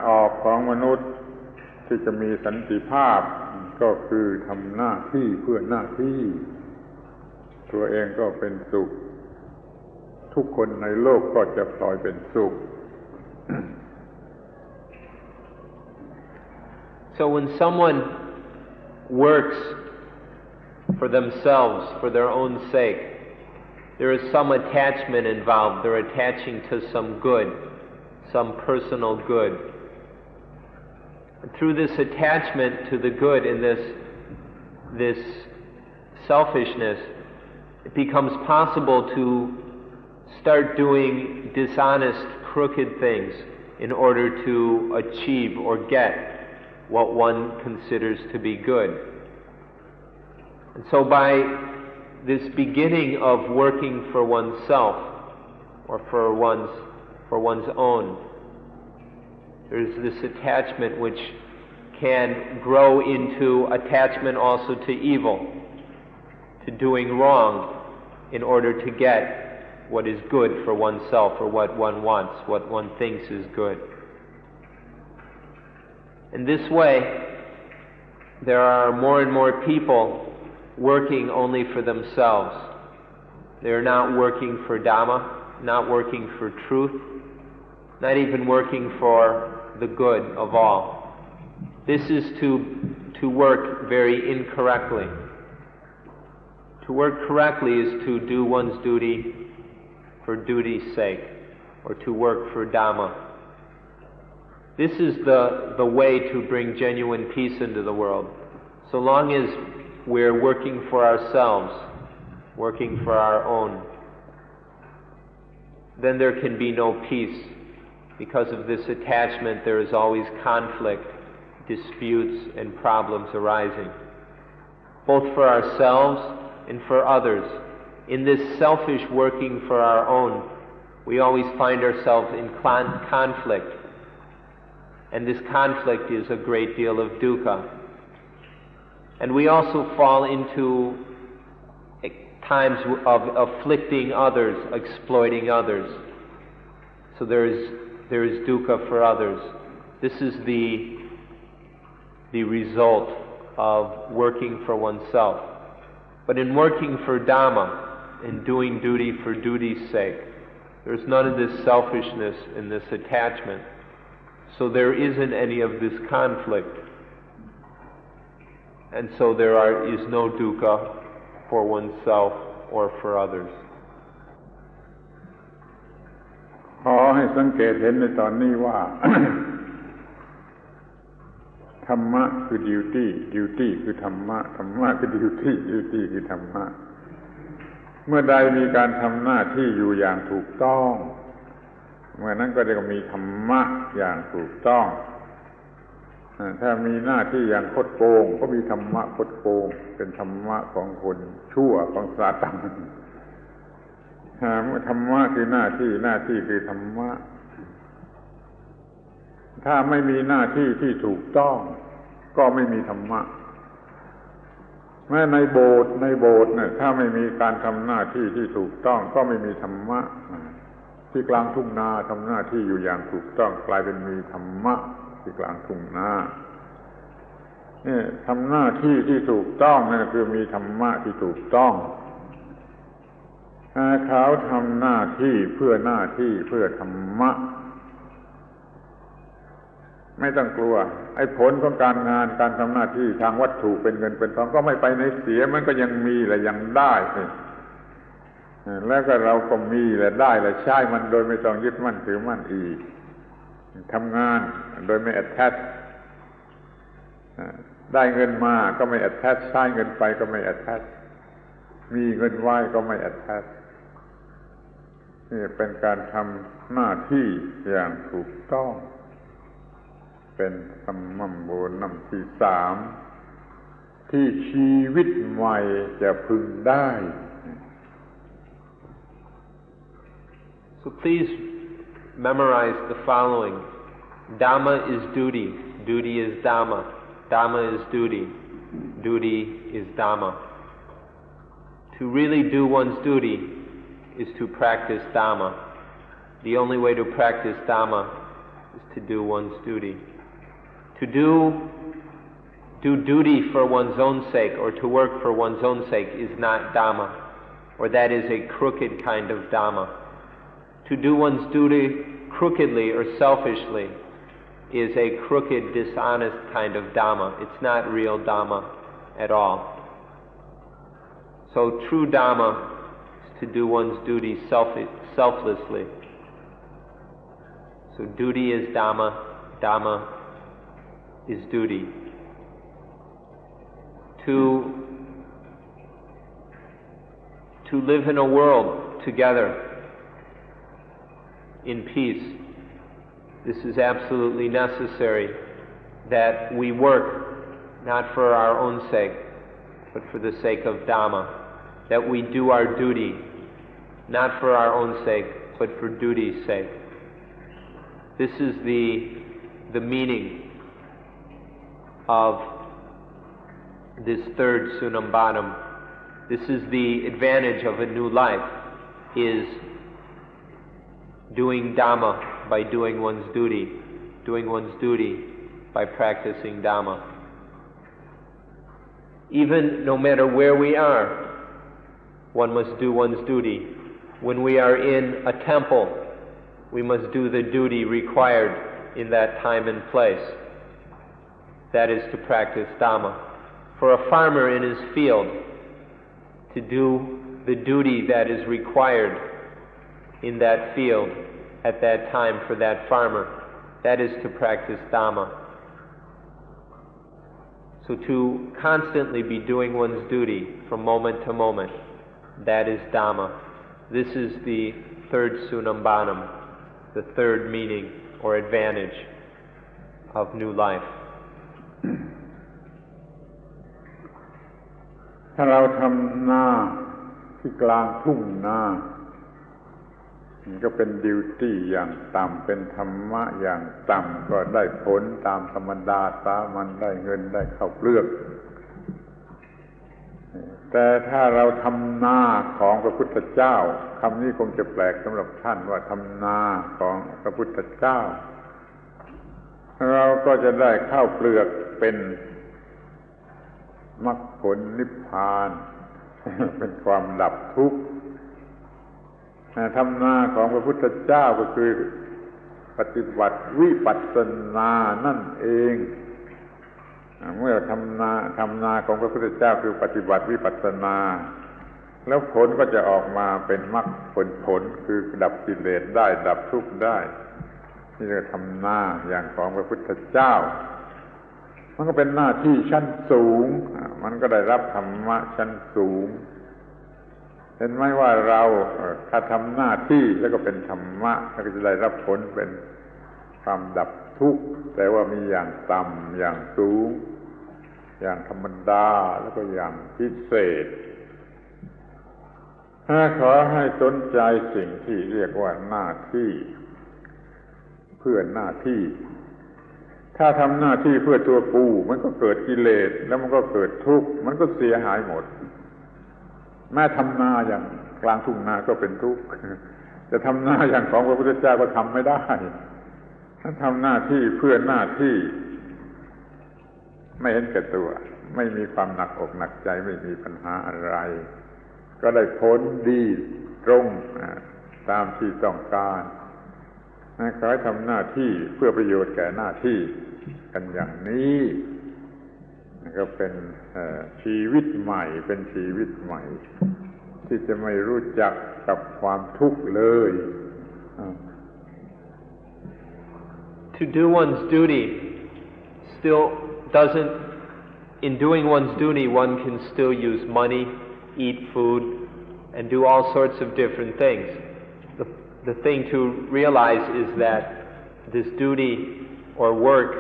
ออกของมนุษย์ที่จะมีสันติภาพก็คือทำหน้าที่เพื่อหน้าที่ตัวเองก็เป็นสุขทุกคนในโลกก็จะพลอยเป็นสุข So when someone works for themselves, for their own sake, there is some attachment involved. They're attaching to some good, some personal good. And through this attachment to the good and this selfishness, it becomes possible to start doing dishonest, crooked things in order to achieve or get what one considers to be good. And so by this beginning of working for oneself or for one's own, there's this attachment which can grow into attachment also to evil, to doing wrong in order to get what is good for oneself or what one wants, what one thinks is good. In this way, there are more and more people working only for themselves. They are not working for Dhamma, not working for truth, not even working for the good of all. This is to work very incorrectly. To work correctly is to do one's duty for duty's sake, or to work for Dhamma. This is the way to bring genuine peace into the world. So long as we're working for ourselves, working for our own, then there can be no peace. Because of this attachment, there is always conflict, disputes, and problems arising, both for ourselves and for others. In this selfish working for our own, we always find ourselves in conflict. And this conflict is a great deal of dukkha. And we also fall into times of afflicting others, exploiting others. So there is dukkha for others. This is the result of working for oneself. But in working for Dhamma, in doing duty for duty's sake, there's none of this selfishness and this attachment. So there isn't any of this conflict. And so there is no dukkha for oneself or for others. ขอให้สังเกตเห็นในตอนนี้ว่า ธรรมะคือ duty คือธรรมะคือ duty คือธรรมะเมื่อใดมีการทำหน้าที่อยู่อย่างถูกต้อง เมื่อนั้นก็เรียกว่ามีธรรมะอย่างถูกต้องถ้ามีหน้าที่อย่างคดโกงก็มีธรรมะคดโกงเป็นธรรมะของคนชั่วของซาตานเมื่อธรรมะคือหน้าที่คือธรรมะถ้าไม่มีหน้าที่ที่ถูกต้องก็ไม่มีธรรมะแม้ในโบสถ์เนี่ยถ้าไม่มีการทำหน้าที่ที่ถูกต้องก็ไม่มีธรรมะที่กลางทุ่งนาทำหน้าที่อยู่อย่างถูกต้องกลายเป็นมีธรรมะที่กลางทุ่งนานี่ทำหน้าที่ที่ถูกต้องนั่นคือมีธรรมะที่ถูกต้องเขาทำหน้าที่เพื่อหน้าที่เพื่อธรรมะไม่ต้องกลัวไอ้ผลของการงานการทำหน้าที่ทางวัตถุเป็นเงินเป็นทองก็ไม่ไปในเสียมันก็ยังมีและยังได้แล้วก็เราก็มีและได้และใช้มันโดยไม่ต้องยึดมั่นถือมั่นอีกทำงานโดยไม่ attach ได้เงินมาก็ไม่ attach ใช้เงินไปก็ไม่ attach มีเงินไว้ก็ไม่ attach นี่เป็นการทำหน้าที่อย่างถูกต้องเป็นสัมมัมโบนัมที่สามที่ชีวิตใหม่จะพึงได้ So please memorize the following. Dhamma is duty. Duty is Dhamma. Dhamma is duty. Duty is Dhamma. To really do one's duty is to practice Dhamma. The only way to practice Dhamma is to do one's duty. To do duty for one's own sake or to work for one's own sake is not Dhamma, or that is a crooked kind of Dhamma. To do one's duty crookedly or selfishly is a crooked, dishonest kind of Dhamma. It's not real Dhamma at all. So true Dhamma is to do one's duty selflessly. So duty is Dhamma, Dhamma is duty. To live in a world together in peace, this is absolutely necessary that we work not for our own sake, but for the sake of Dhamma, that we do our duty not for our own sake, but for duty's sake. This is the meaning of this third Sunambanam. This is the advantage of a new life, is doing Dhamma by doing one's duty by practicing Dhamma. Even no matter where we are, one must do one's duty. When we are in a temple, we must do the duty required in that time and place. That is to practice Dhamma. For a farmer in his field, to do the duty that is required in that field at that time for that farmer, that is to practice Dhamma. So to constantly be doing one's duty from moment to moment, that is Dhamma. This is the third Sunambanam, the third meaning or advantage of new life. ถ้าเราทำนาที่กลางทุ่งนานี่ก็เป็นดิวตี้อย่างต่ำเป็นธรรมะอย่างต่ำก็ได้ผลตามธรรมดาสามัญได้เงินได้ข้าวเปลือกแต่ถ้าเราทำนาของพระพุทธเจ้าคำนี้คงจะแปลกสำหรับท่านว่าทำนาของพระพุทธเจ้าเราก็จะได้ข้าวเปลือกเป็นมรรคผลนิพพานเป็นความดับทุกข์ธรรมนาของพระพุทธเจ้าก็คือปฏิบัติวิปัสสนานั่นเองเมื่อทำนาของพระพุทธเจ้าคือปฏิบัติวิปัสสนาแล้วผลก็จะออกมาเป็นมรรคผลคือดับกิเลสได้ดับทุกข์ได้นี่เรียกทำนาอย่างของพระพุทธเจ้ามันก็เป็นหน้าที่ชั้นสูงมันก็ได้รับธรรมะชั้นสูงแต่ เห็นไหมว่าเราถ้าทำหน้าที่แล้วก็เป็นธรรมะแล้วก็จะได้รับผลเป็นความดับทุกข์แต่ว่ามีอย่างต่ำอย่างสูงอย่างธรรมดาแล้วก็อย่างพิเศษขอให้สนใจสิ่งที่เรียกว่าหน้าที่เพื่อหน้าที่ถ้าทำหน้าที่เพื่อตัวกูมันก็เกิดกิเลสแล้วมันก็เกิดทุกข์มันก็เสียหายหมดแม้ทำนาอย่างกลางทุ่งนาก็เป็นทุกข์จะทำนาอย่างของพระพุทธเจ้าก็ทำไม่ได้ถ้าทำหน้าที่เพื่อหน้าที่ไม่เห็นแก่ตัวไม่มีความหนักอกหนักใจไม่มีปัญหาอะไรก็ได้ผลดีตรงตามที่ต้องการขอให้ทำหน้าที่เพื่อประโยชน์แก่หน้าที่กันอย่างนี้ก็เป็นชีวิตใหม่เป็นชีวิตใหม่ที่จะไม่รู้จักกับความทุกข์เลย To do one's duty still doesn't. In doing one's duty, one can still use money, eat food, and do all sorts of different things. The thing to realize is that this duty or work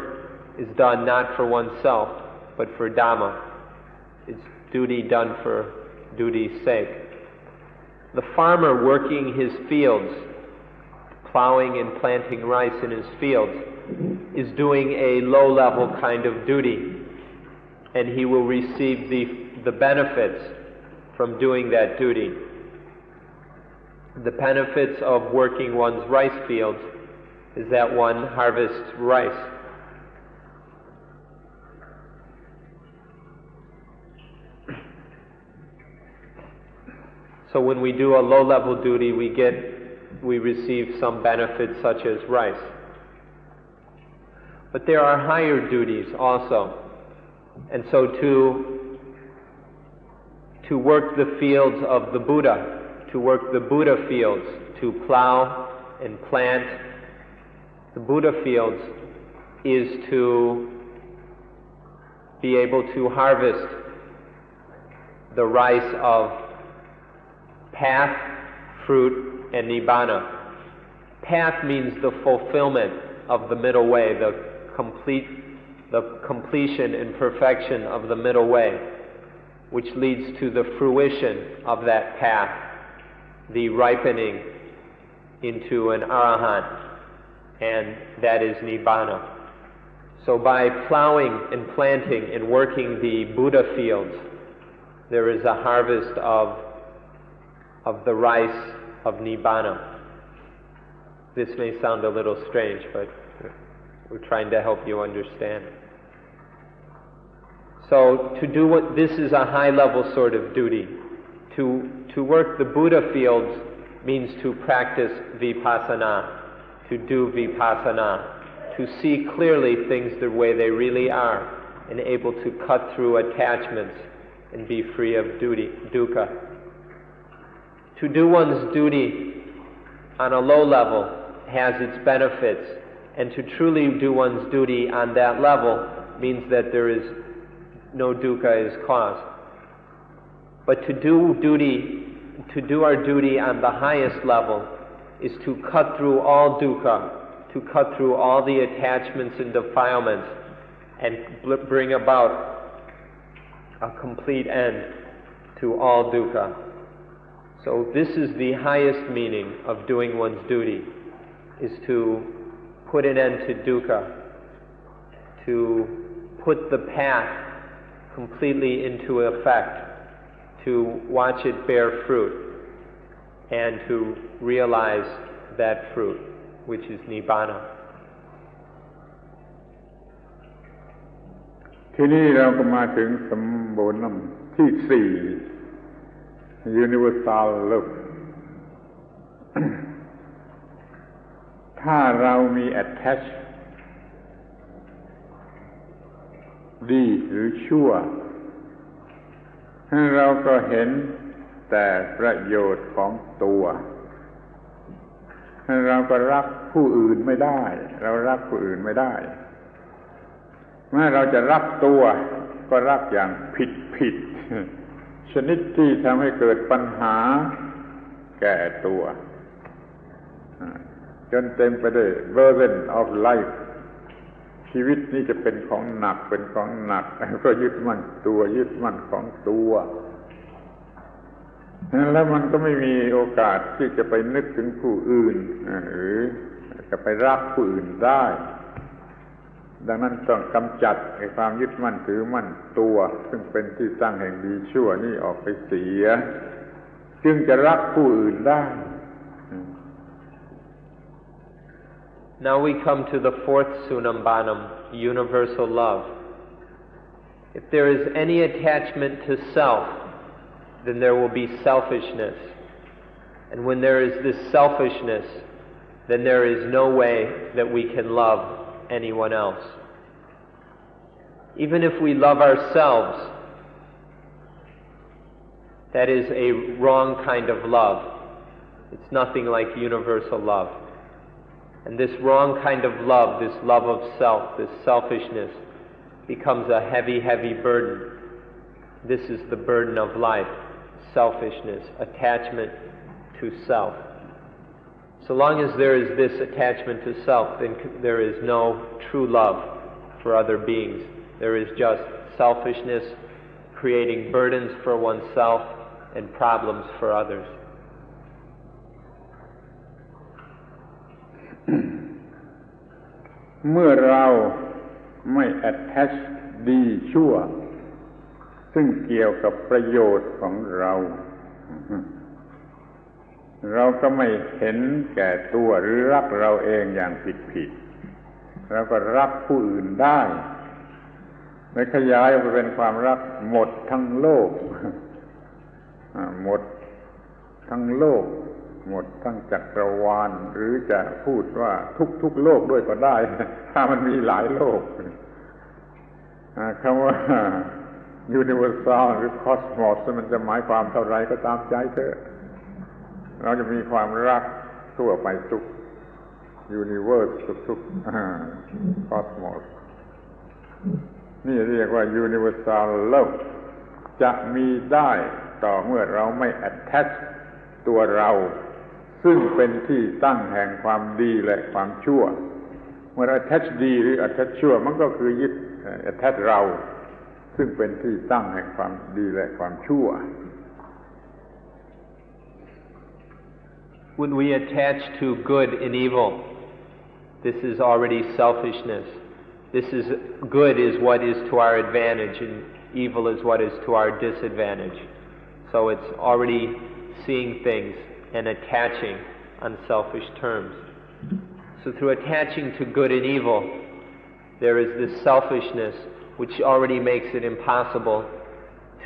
is done not for oneself, but for Dhamma. It's duty done for duty's sake. The farmer working his fields, plowing and planting rice in his fields, is doing a low-level kind of duty, and he will receive the benefits from doing that duty. The benefits of working one's rice fields is that one harvests rice. So when we do a low-level duty, we receive some benefits such as rice. But there are higher duties also. And so to work the fields of the Buddha, to work the Buddha fields, to plow and plant the Buddha fields, is to be able to harvest the rice of path, fruit, and nibbana. Path means the fulfillment of the middle way, the completion and perfection of the middle way, which leads to the fruition of that path, the ripening into an arahant, and that is nibbana. So by plowing and planting and working the Buddha fields, there is a harvest of the rice of nibbana. This may sound a little strange, but we're trying to help you understand. So this is a high-level sort of duty. To work the Buddha fields means to practice vipassana, to do vipassana, to see clearly things the way they really are, and able to cut through attachments and be free of dukkha. To do one's duty on a low level has its benefits, and to truly do one's duty on that level means that there is no dukkha is caused. But to do our duty on the highest level is to cut through all dukkha, to cut through all the attachments and defilements, and bring about a complete end to all dukkha. So this is the highest meaning of doing one's duty, is to put an end to dukkha, to put the path completely into effect, to watch it bear fruit, and to realize that fruit, which is nibbana. ทีนี้เราก็มาถึงสมบูรณ์ที่สี่ universal love ถ้าเรามี attach ดีหรือชั่วเราก็เห็นแต่ประโยชน์ของตัวเราก็รักผู้อื่นไม่ได้เรารักผู้อื่นไม่ได้เมื่อเราจะรักตัวก็รักอย่างผิด ชนิดที่ทำให้เกิดปัญหาแก่ตัวจนเต็มไปด้วย burden of life ชีวิตนี้จะเป็นของหนักเป็นของหนักเพราะยึดมั่นตัวยึดมั่นของตัวแล้วมันก็ไม่มีโอกาสที่จะไปนึกถึงผู้อื่นหรือจะไปรักผู้อื่นได้ดังนั้นต้องกำจัดความยึดมั่นถือมั่นตัวซึ่งเป็นที่ตั้งแห่งดีชั่วนี่ออกไปเสียจึงจะรักผู้อื่นได้ Now we come to the fourth Sunambanam, universal love. If there is any attachment to self, then there will be selfishness. And when there is this selfishness, then there is no way that we can love anyone else. Even if we love ourselves, that is a wrong kind of love. It's nothing like universal love. And this wrong kind of love, this love of self, this selfishness, becomes a heavy, heavy burden. This is the burden of life, selfishness, attachment to self. So long as there is this attachment to self, then there is no true love for other beings. There is just selfishness, creating burdens for oneself and problems for others. เมื่อเราไม่ attach ดีชั่วซึ่งเกี่ยวกับประโยชน์ของเราเราก็ไม่เห็นแก่ตัวหรือรักเราเองอย่างผิดเราก็รักผู้อื่นได้ไม่ขยายออกไปเป็นความรักหมดทั้งโลกหมดทั้งโลกหมดทั้งจักรวาลหรือจะพูดว่าทุกโลกด้วยก็ได้ถ้ามันมีหลายโลกคำว่า universal หรือ cosmos มันจะหมายความเท่าไรก็ตามใจเถอะเราจะมีความรักทั่วไปทุก universe ทุกcosmos นี่เรียกว่า universal love จะมีได้ต่อเมื่อเราไม่ attach ตัวเราซึ่งเป็นที่ตั้งแห่งความดีและความชั่วเมื่อ attach ดีหรือ attach ชั่วมันก็คือยึด attach เราซึ่งเป็นที่ตั้งแห่งความดีและความชั่ว When we attach to good and evil, this is already selfishness. This is good is what is to our advantage and evil is what is to our disadvantage. So it's already seeing things and attaching on selfish terms. So through attaching to good and evil, there is this selfishness which already makes it impossible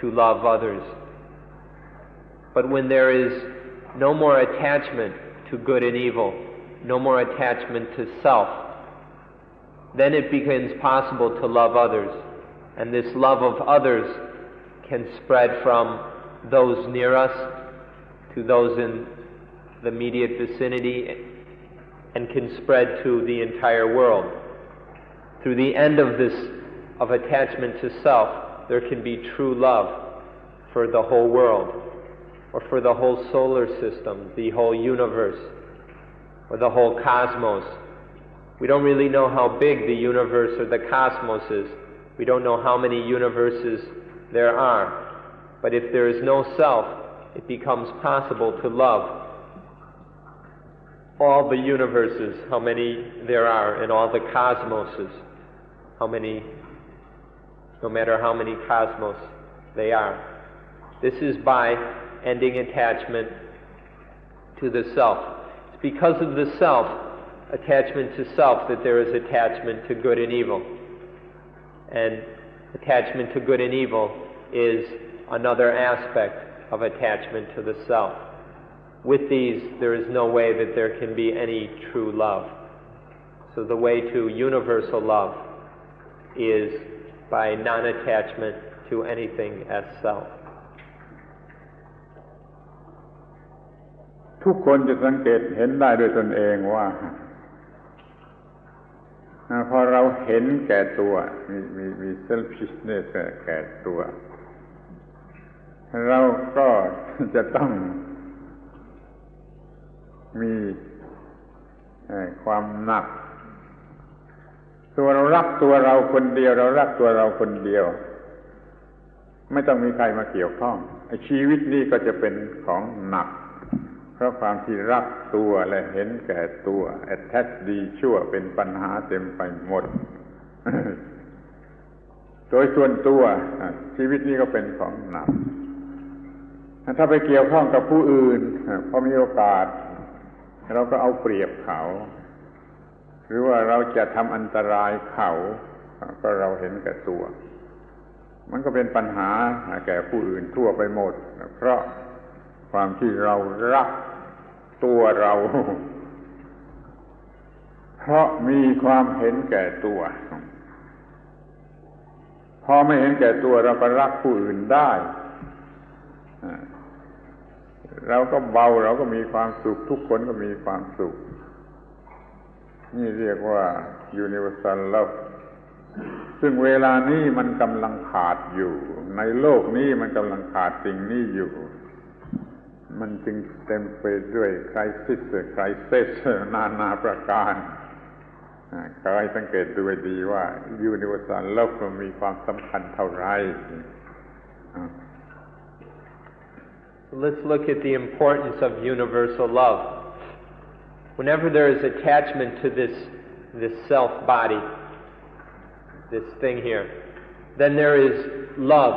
to love others. But when there is no more attachment to good and evil, no more attachment to self, then it becomes possible to love others. And this love of others can spread from those near us to those in the immediate vicinity and can spread to the entire world. Through the end of this, of attachment to self, there can be true love for the whole world, or for the whole solar system, the whole universe, or the whole cosmos. We don't really know how big the universe or the cosmos is. We don't know how many universes there are. But if there is no self, it becomes possible to love all the universes, how many there are, and all the cosmoses, how many, no matter how many cosmos they are. This is by ending attachment to the self. It's because of the self, attachment to self, that there is attachment to good and evil. And attachment to good and evil is another aspect of attachment to the self. With these, there is no way that there can be any true love. So the way to universal love is by non-attachment to anything as self. ทุกคนจะสังเกตเห็นได้ด้วยตนเองว่าพอเราเห็นแก่ตัวมี selfishness แก่ตัว เราก็จะต้องมีความหนักตัวเรารักตัวเราคนเดียวเรารักตัวเราคนเดียวไม่ต้องมีใครมาเกี่ยวข้องชีวิตนี้ก็จะเป็นของหนักเพราะความที่รักตัวและเห็นแก่ตัว attach ดีชั่วเป็นปัญหาเต็มไปหมด โดยส่วนตัวชีวิตนี้ก็เป็นของหนักถ้าไปเกี่ยวข้องกับผู้อื่นพอมีโอกาสเราก็เอาเปรียบเขาหรือว่าเราจะทำอันตรายเขาก็เราเห็นแก่ตัวมันก็เป็นปัญหาแก่ผู้อื่นทั่วไปหมดเพราะความที่เรารักตัวเราเพราะมีความเห็นแก่ตัวพอไม่เห็นแก่ตัวเราก็รักผู้อื่นได้เราก็เบาเราก็มีความสุขทุกคนก็มีความสุขนี่เรียกว่า universal love ซึ่งเวลานี้มันกำลังขาดอยู่ในโลกนี้มันกำลังขาดสิ่งนี้อยู่มันจึงเต็มไปด้วยไครซิสนาประการขอให้สังเกตดูให้ดีว่า universal love มันมีความสำคัญเท่าไหร่ Let's look at the importance of universal love. Whenever there is attachment to this self body, this thing here, then there is love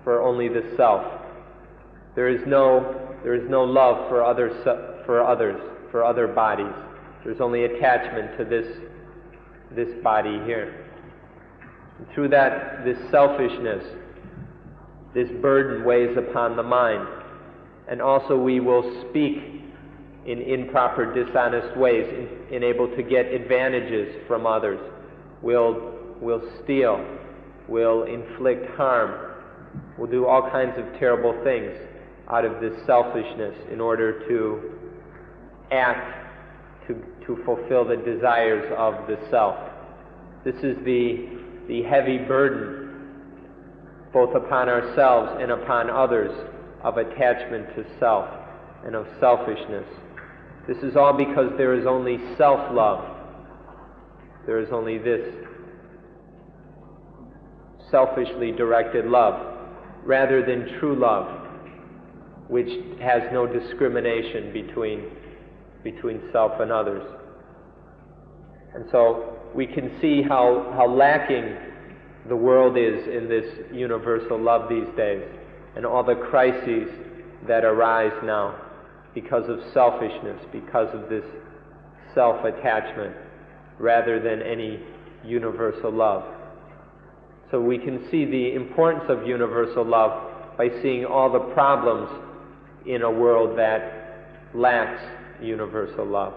for only the self. There is no love for others, for other bodies. There's only attachment to this body here. And through that, this selfishness, this burden weighs upon the mind, and also we will speak in improper, dishonest ways, able to get advantages from others. We'll steal, we'll inflict harm, we'll do all kinds of terrible things out of this selfishness in order to act to fulfill the desires of the self. This is the heavy burden both upon ourselves and upon others of attachment to self and of selfishness. This is all because there is only self-love. There is only this selfishly directed love, rather than true love, which has no discrimination between self and others. And so we can see how lacking the world is in this universal love these days, and all the crises that arise now because of selfishness, because of this self-attachment, rather than any universal love. So we can see the importance of universal love by seeing all the problems in a world that lacks universal love.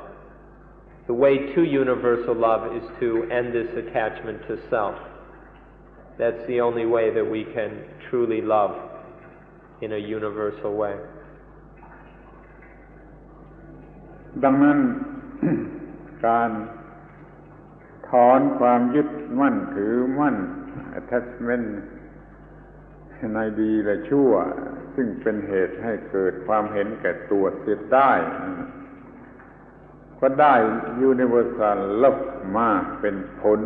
The way to universal love is to end this attachment to self. That's the only way that we can truly love in a universal way. ดังนั้น การถอนความยึดมั่นถือมั่น attachment ในดีและชั่วซึ่งเป็นเหตุให้เกิดความเห็นแก่ตัวเสียได้ก็ได้ universal love มาเป็นผล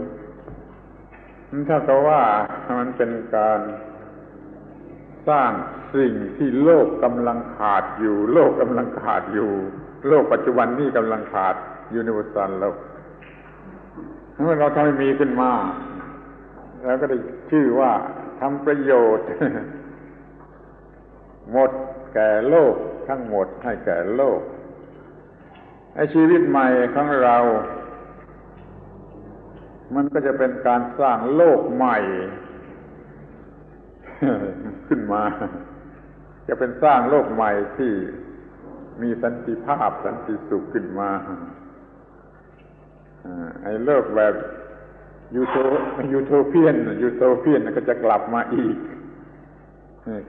ถ้าก็ว่ามันเป็นการสร้างสิ่งที่โลกกำลังขาดอยู่โลกปัจจุบันนี้กำลังขาด universal love เมื่อเราทำให้มีขึ้นมาแล้วก็ได้ชื่อว่าทำประโยชน์ หมดแก่โลกทั้งหมดให้แก่โลกไอ้ชีวิตใหม่ของเรามันก็จะเป็นการสร้างโลกใหม่ ขึ้นมาจะเป็นสร้างโลกใหม่ที่มีสันติภาพสันติสุขขึ้นมาไอ้โลกแบบยูโทเปียนก็จะกลับมาอีก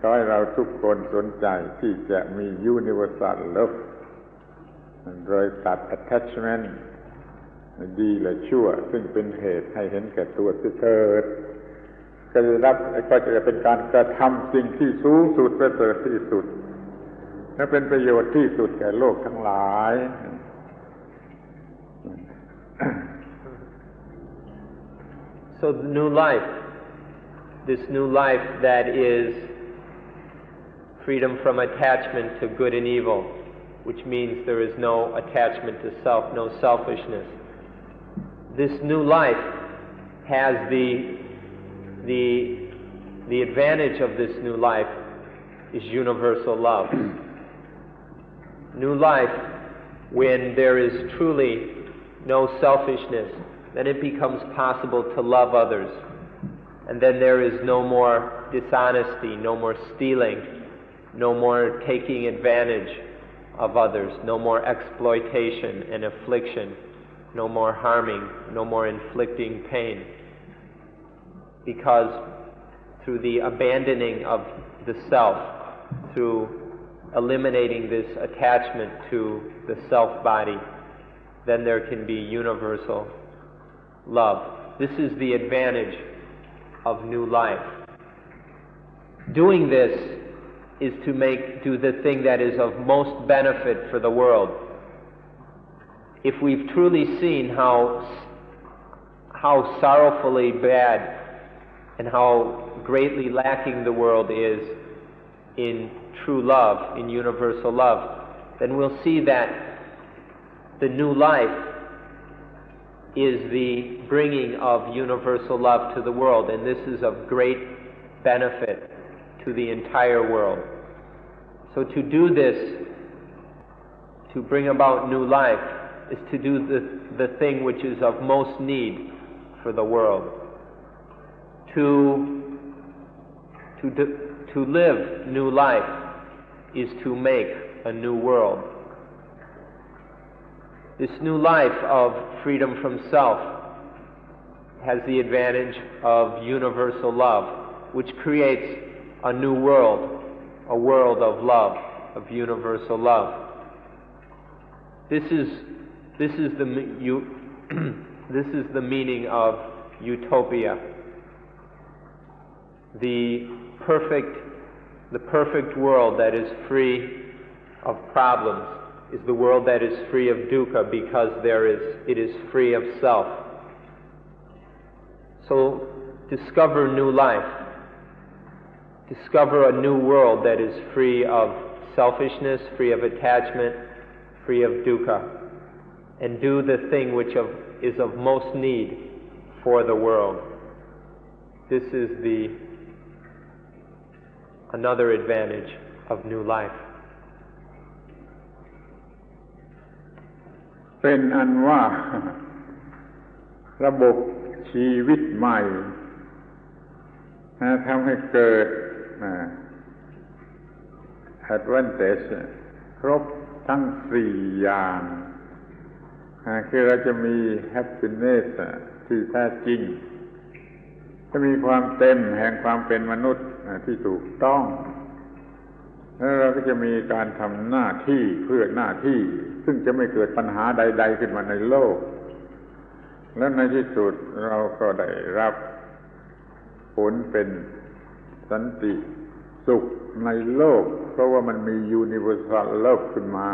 ขอให้เราทุกคนสนใจที่จะมี universal love โดยตัด attachment ดีและชั่วซึ่งเป็นเหตุให้เห็นแก่ตัวเถิด ก็จะรับก็จะเป็นการกระทำสิ่งที่สูงสุดประเสริฐที่สุดและเป็นประโยชน์ที่สุดแก่โลกทั้งหลาย So the new life, this new life that is freedom from attachment to good and evil, which means there is no attachment to self, no selfishness. This new life has the advantage of this new life is universal love. New life, when there is truly no selfishness, then it becomes possible to love others. And then there is no more dishonesty, no more stealing, no more taking advantage of others, no more exploitation and affliction, no more harming, no more inflicting pain. Because through the abandoning of the self, through eliminating this attachment to the self-body, then there can be universal love. This is the advantage of new life. Doing this is to do the thing that is of most benefit for the world. If we've truly seen how sorrowfully bad and how greatly lacking the world is in true love, in universal love, then we'll see that the new life is the bringing of universal love to the world, and this is of great benefit to the entire world. So to do this, to bring about new life, is to do the thing which is of most need for the world. To live new life is to make a new world. This new life of freedom from self has the advantage of universal love, which creates a new world, a world of love, of universal love. This is the meaning of utopia. The perfect world that is free of problems is the world that is free of dukkha, because it is free of self. So discover new life. Discover a new world that is free of selfishness, free of attachment, free of dukkha, and do the thing which is of most need for the world. This is another advantage of new life. เป็นอันว่าระบบชีวิตใหม่ทำให้เกิดadvantage ครบทั้ง4อย่างคือเราจะมี happiness ที่แท้จริงจะมีความเต็มแห่งความเป็นมนุษย์ที่ถูกต้องแล้วเราก็จะมีการทำหน้าที่เพื่อหน้าที่ซึ่งจะไม่เกิดปัญหาใดๆขึ้นมาในโลกและในที่สุดเราก็ได้รับผลเป็นสันติสุขในโลกเพราะว่ามันมี universal love ขึ้นมา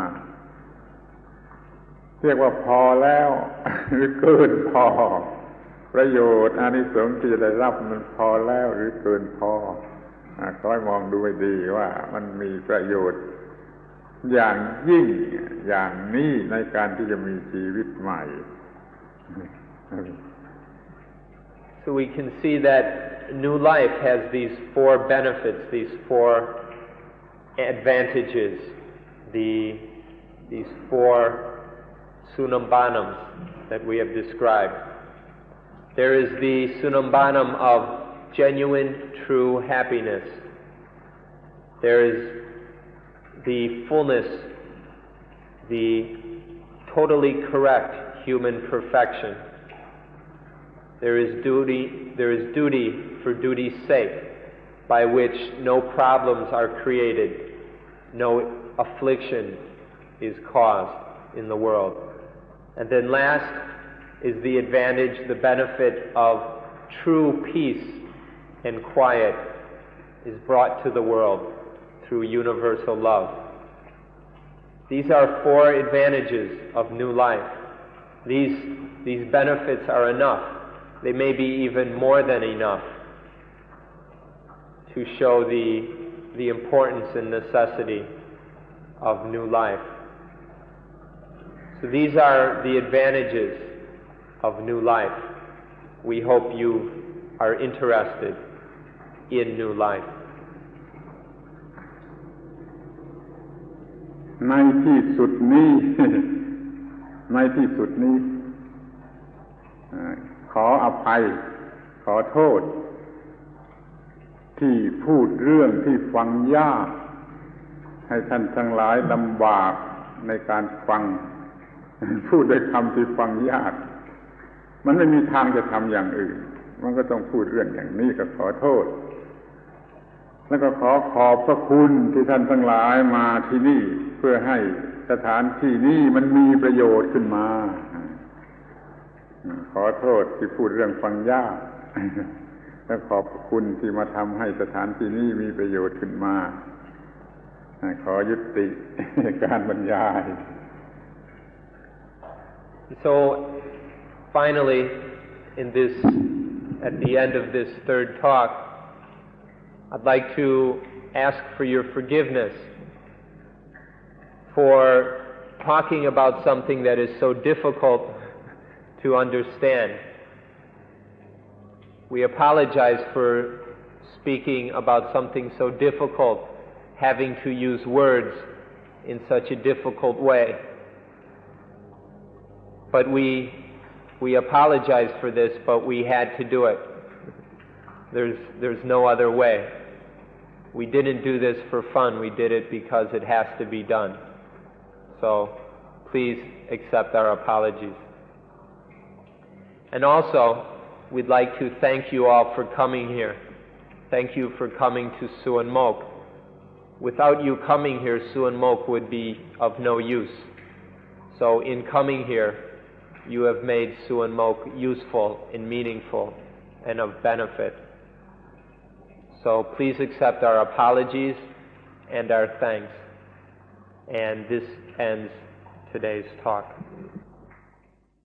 เรียกว่าพอแล้วหรือเกินพอประโยชน์อานิสงส์ที่จะได้รับมันพอแล้วหรือเกินพอคอยมองดูให้ดีว่ามันมีประโยชน์อย่างยิ่งอย่างนี้ในการที่จะมีชีวิตใหม่ So we can see that new life has these 4 benefits, these 4 advantages, these 4 sunambanams that we have described. There is the sunambanam of genuine, true happiness. There is the fullness, the totally correct human perfection. There is duty for duty's sake, by which no problems are created, no affliction is caused in the world. And then last is the advantage, the benefit of true peace and quiet is brought to the world through universal love. These are 4 advantages of new life. These benefits are enough. They may be even more than enough to show the importance and necessity of new life. So these are the advantages of new life. We hope you are interested in new life. ในที่สุดนี้ ขออภัยขอโทษที่พูดเรื่องที่ฟังยากให้ท่านทั้งหลายลำบากในการฟัง พูดด้วยคำที่ฟังยากมันไม่มีทางจะทำอย่างอื่นมันก็ต้องพูดเรื่องอย่างนี้ก็ขอโทษแล้วก็ขอบพระคุณที่ท่านทั้งหลายมาที่นี่เพื่อให้สถานที่นี้มันมีประโยชน์ขึ้นมาขอโทษที่พูดเรื่องฟังยาก และขอบคุณที่มาทำให้สถานที่นี้มีประโยชน์ขึ้นมาขอยุติ การบรรยาย So finally, at the end of this third talk, I'd like to ask for your forgiveness for talking about something that is so difficult to understand. We apologize for speaking about something so difficult, having to use words in such a difficult way. But we apologize for this, but we had to do it. There's no other way. We didn't do this for fun. We did it because it has to be done. So please accept our apologies. And also, we'd like to thank you all for coming here. Thank you for coming to Suan Mokkh. Without you coming here, Suan Mokkh would be of no use. So in coming here, you have made Suan Mokkh useful and meaningful and of benefit. So please accept our apologies and our thanks. And this ends today's talk.